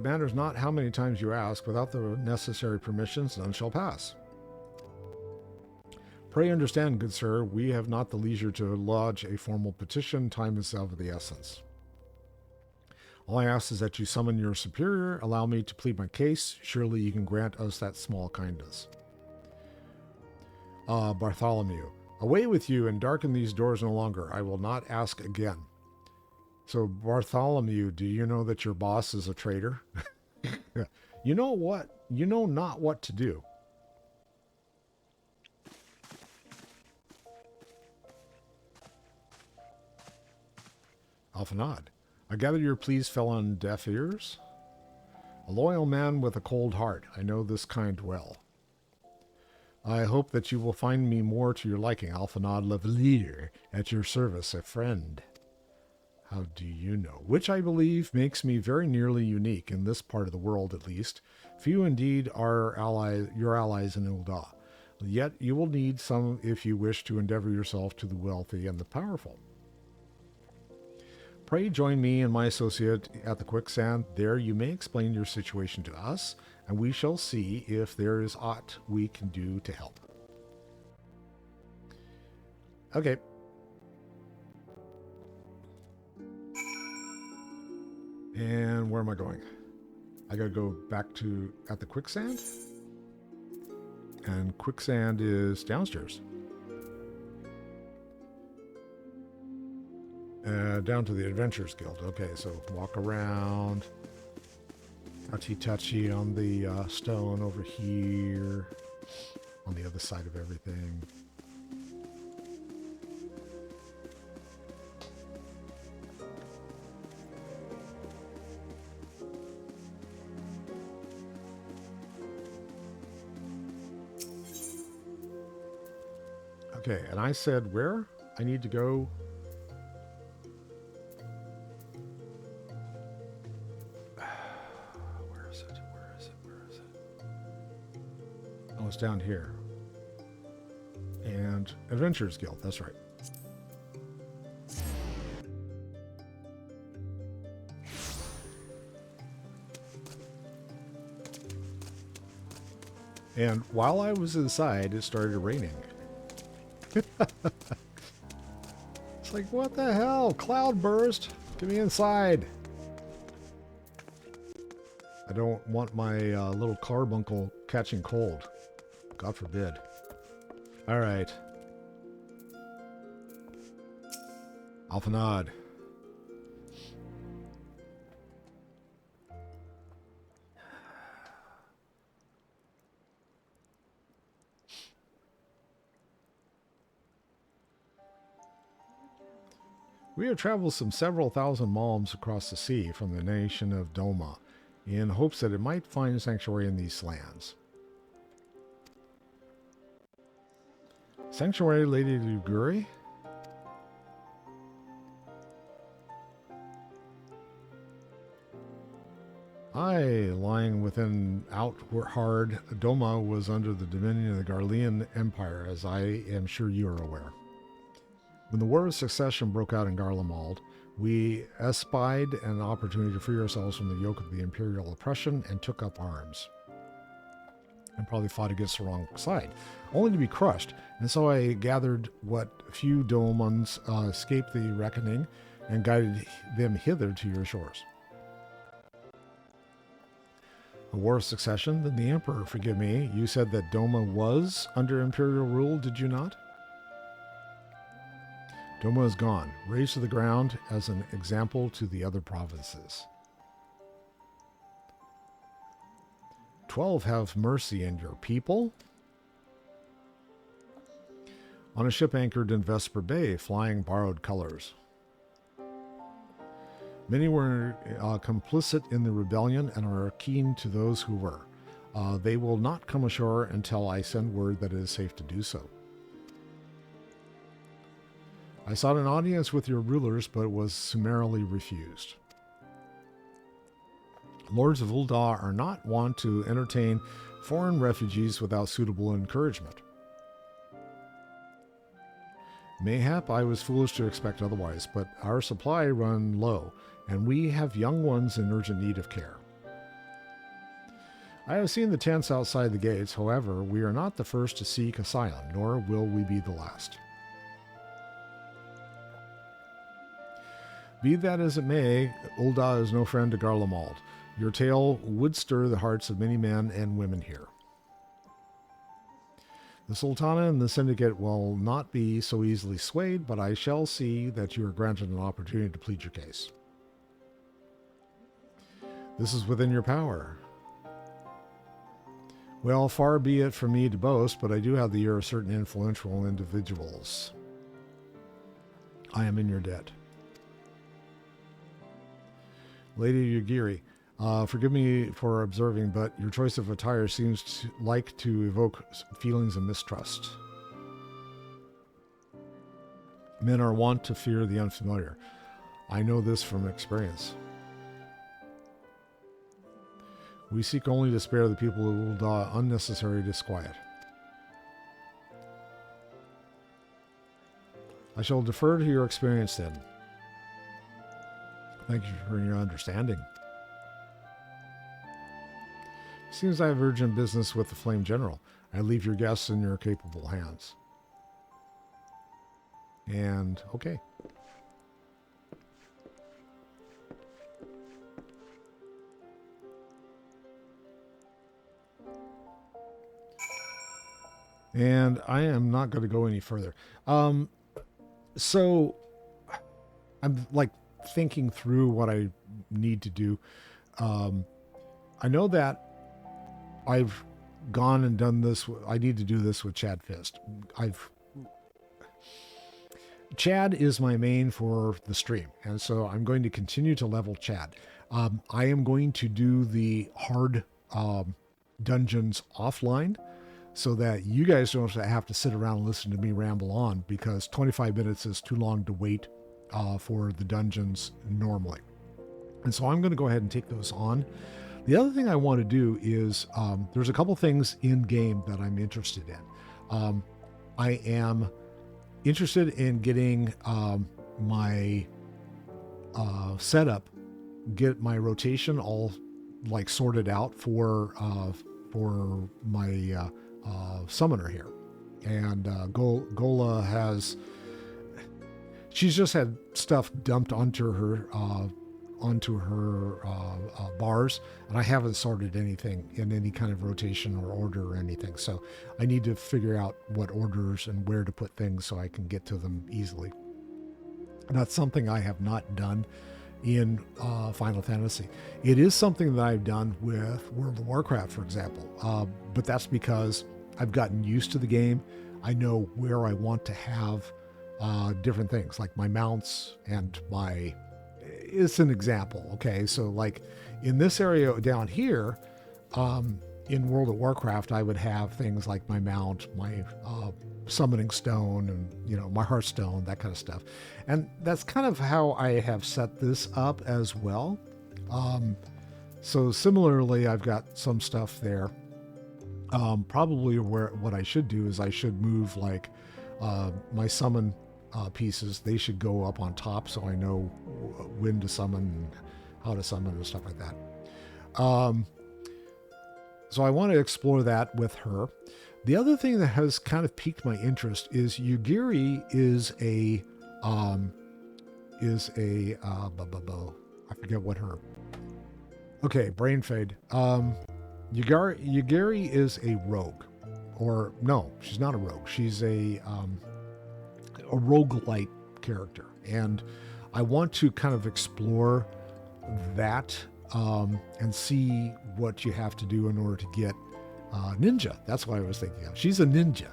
matters not how many times you ask. Without the necessary permissions, none shall pass. Pray understand, good sir, we have not the leisure to lodge a formal petition. Time is of the essence. All I ask is that you summon your superior, allow me to plead my case. Surely you can grant us that small kindness. Bartholomew. Away with you and darken these doors no longer. I will not ask again. So, Bartholomew, do you know that your boss is a traitor? You know what? You know not what to do. Alphanod. I gather your pleas fell on deaf ears? A loyal man with a cold heart. I know this kind well. I hope that you will find me more to your liking, Alphanod Levalier, at your service, a friend. How do you know? Which I believe makes me very nearly unique, in this part of the world at least. Few indeed are your allies in Ul'dah. Yet you will need some if you wish to endeavor yourself to the wealthy and the powerful. Pray join me and my associate at the quicksand. There you may explain your situation to us, and we shall see if there is aught we can do to help. Okay. And where am I going? I gotta go back to at the quicksand? And quicksand is downstairs. Down to the Adventurers Guild. Okay, so walk around. Touchy on the stone over here. On the other side of everything. Okay, and I said where I need to go. Where is it? Oh, it's down here. And Adventurers Guild, that's right. And while I was inside, it started raining. It's like, what the hell? Cloud burst. Get me inside. I don't want my little carbuncle catching cold. God forbid. All right. Alphanod. We have traveled some several thousand malms across the sea from the nation of Doma in hopes that it might find sanctuary in these lands. Sanctuary, Lady Luguri? Aye, lying within Outhard, Doma was under the dominion of the Garlean Empire, as I am sure you are aware. When the War of Succession broke out in Garlemald, we espied an opportunity to free ourselves from the yoke of the imperial oppression and took up arms. And probably fought against the wrong side, only to be crushed. And so I gathered what few Domans escaped the reckoning and guided them hither to your shores. A War of Succession? Then the Emperor, forgive me, you said that Doma was under imperial rule, did you not? Doma is gone, razed to the ground as an example to the other provinces. 12 have mercy in your people. On a ship anchored in Vesper Bay, flying borrowed colors. Many were complicit in the rebellion and are keen to those who were. They will not come ashore until I send word that it is safe to do so. I sought an audience with your rulers, but was summarily refused. Lords of Ul'dah are not wont to entertain foreign refugees without suitable encouragement. Mayhap I was foolish to expect otherwise, but our supply run low, and we have young ones in urgent need of care. I have seen the tents outside the gates, however, we are not the first to seek asylum, nor will we be the last. Be that as it may, Ul'dah is no friend to Garlemald. Your tale would stir the hearts of many men and women here. The Sultana and the Syndicate will not be so easily swayed, but I shall see that you are granted an opportunity to plead your case. This is within your power. Well, far be it from me to boast, but I do have the ear of certain influential individuals. I am in your debt. Lady Yugiri, forgive me for observing, but your choice of attire seems like to evoke feelings of mistrust. Men are wont to fear the unfamiliar. I know this from experience. We seek only to spare the people of Ul'dah unnecessary disquiet. I shall defer to your experience then. Thank you for your understanding. Seems I have urgent business with the Flame General. I leave your guests in your capable hands. And, okay. And I am not going to go any further. So, I'm like thinking through what I need to do. I know that I've gone and done this. I need to do this with Chad Fist. Chad is my main for the stream, and so I'm going to continue to level Chad. I am going to do the hard dungeons offline so that you guys don't have to sit around and listen to me ramble on, because 25 minutes is too long to wait for the dungeons normally. And so I'm going to go ahead and take those on. The other thing I want to do is there's a couple things in game that I'm interested in. I am interested in getting my setup, get my rotation all like sorted out for my summoner here. And Gohla has, she's just had stuff dumped onto her bars, and I haven't sorted anything in any kind of rotation or order or anything. So I need to figure out what orders and where to put things so I can get to them easily. That's something I have not done in Final Fantasy. It is something that I've done with World of Warcraft, for example, but that's because I've gotten used to the game. I know where I want to have different things, like my mounts and my. It's an example, okay? So, like in this area down here, in World of Warcraft, I would have things like my mount, my summoning stone, and my hearthstone, that kind of stuff. And that's kind of how I have set this up as well. So similarly, I've got some stuff there. Probably what I should do is I should move like my summon pieces. They should go up on top so I know when to summon and how to summon and stuff like that. So I want to explore that with her. The other thing that has kind of piqued my interest is Yugiri is a I forget what her. Okay, brain fade. Yugiri is a rogue, or no, she's not a rogue. She's a roguelite character, and I want to kind of explore that and see what you have to do in order to get ninja. That's what I was thinking of. She's a ninja,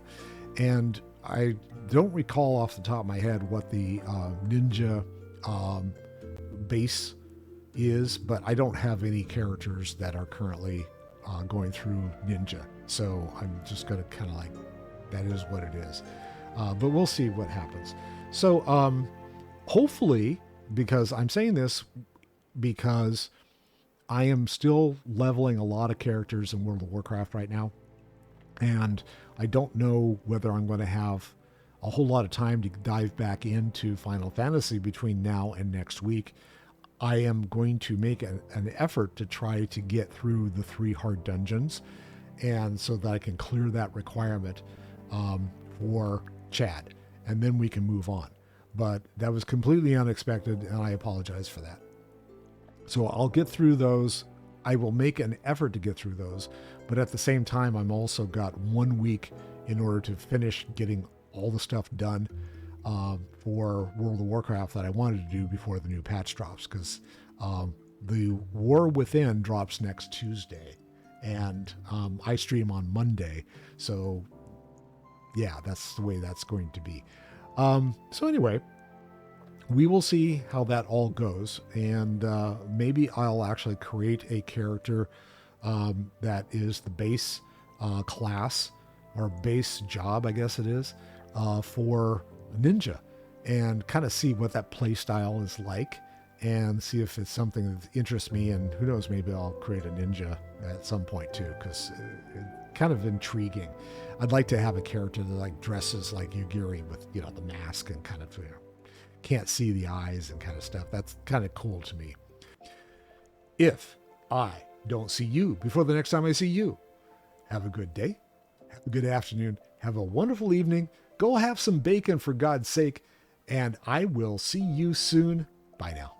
and I don't recall off the top of my head what the ninja base is, but I don't have any characters that are currently going through ninja, so I'm just going to kind of like, that is what it is. But we'll see what happens. So hopefully, because I'm saying this because I am still leveling a lot of characters in World of Warcraft right now, and I don't know whether I'm going to have a whole lot of time to dive back into Final Fantasy between now and next week. I am going to make an effort to try to get through the 3 hard dungeons, and so that I can clear that requirement for Chad, and then we can move on. But that was completely unexpected, and I apologize for that. So I'll get through those. I will make an effort to get through those, but at the same time, I'm also got 1 week in order to finish getting all the stuff done for World of Warcraft that I wanted to do before the new patch drops, because the War Within drops next Tuesday, and I stream on Monday. So yeah, that's the way that's going to be. So anyway, we will see how that all goes, and maybe I'll actually create a character that is the base class, or base job, I guess it is, for ninja, and kind of see what that play style is like, and see if it's something that interests me. And who knows, maybe I'll create a ninja at some point too, because it's kind of intriguing. I'd like to have a character that like dresses like Yugiri with the mask and kind of can't see the eyes and kind of stuff. That's kind of cool to me. If I don't see you before the next time I see you, have a good day, have a good afternoon, have a wonderful evening. Go have some bacon, for God's sake, and I will see you soon. Bye now.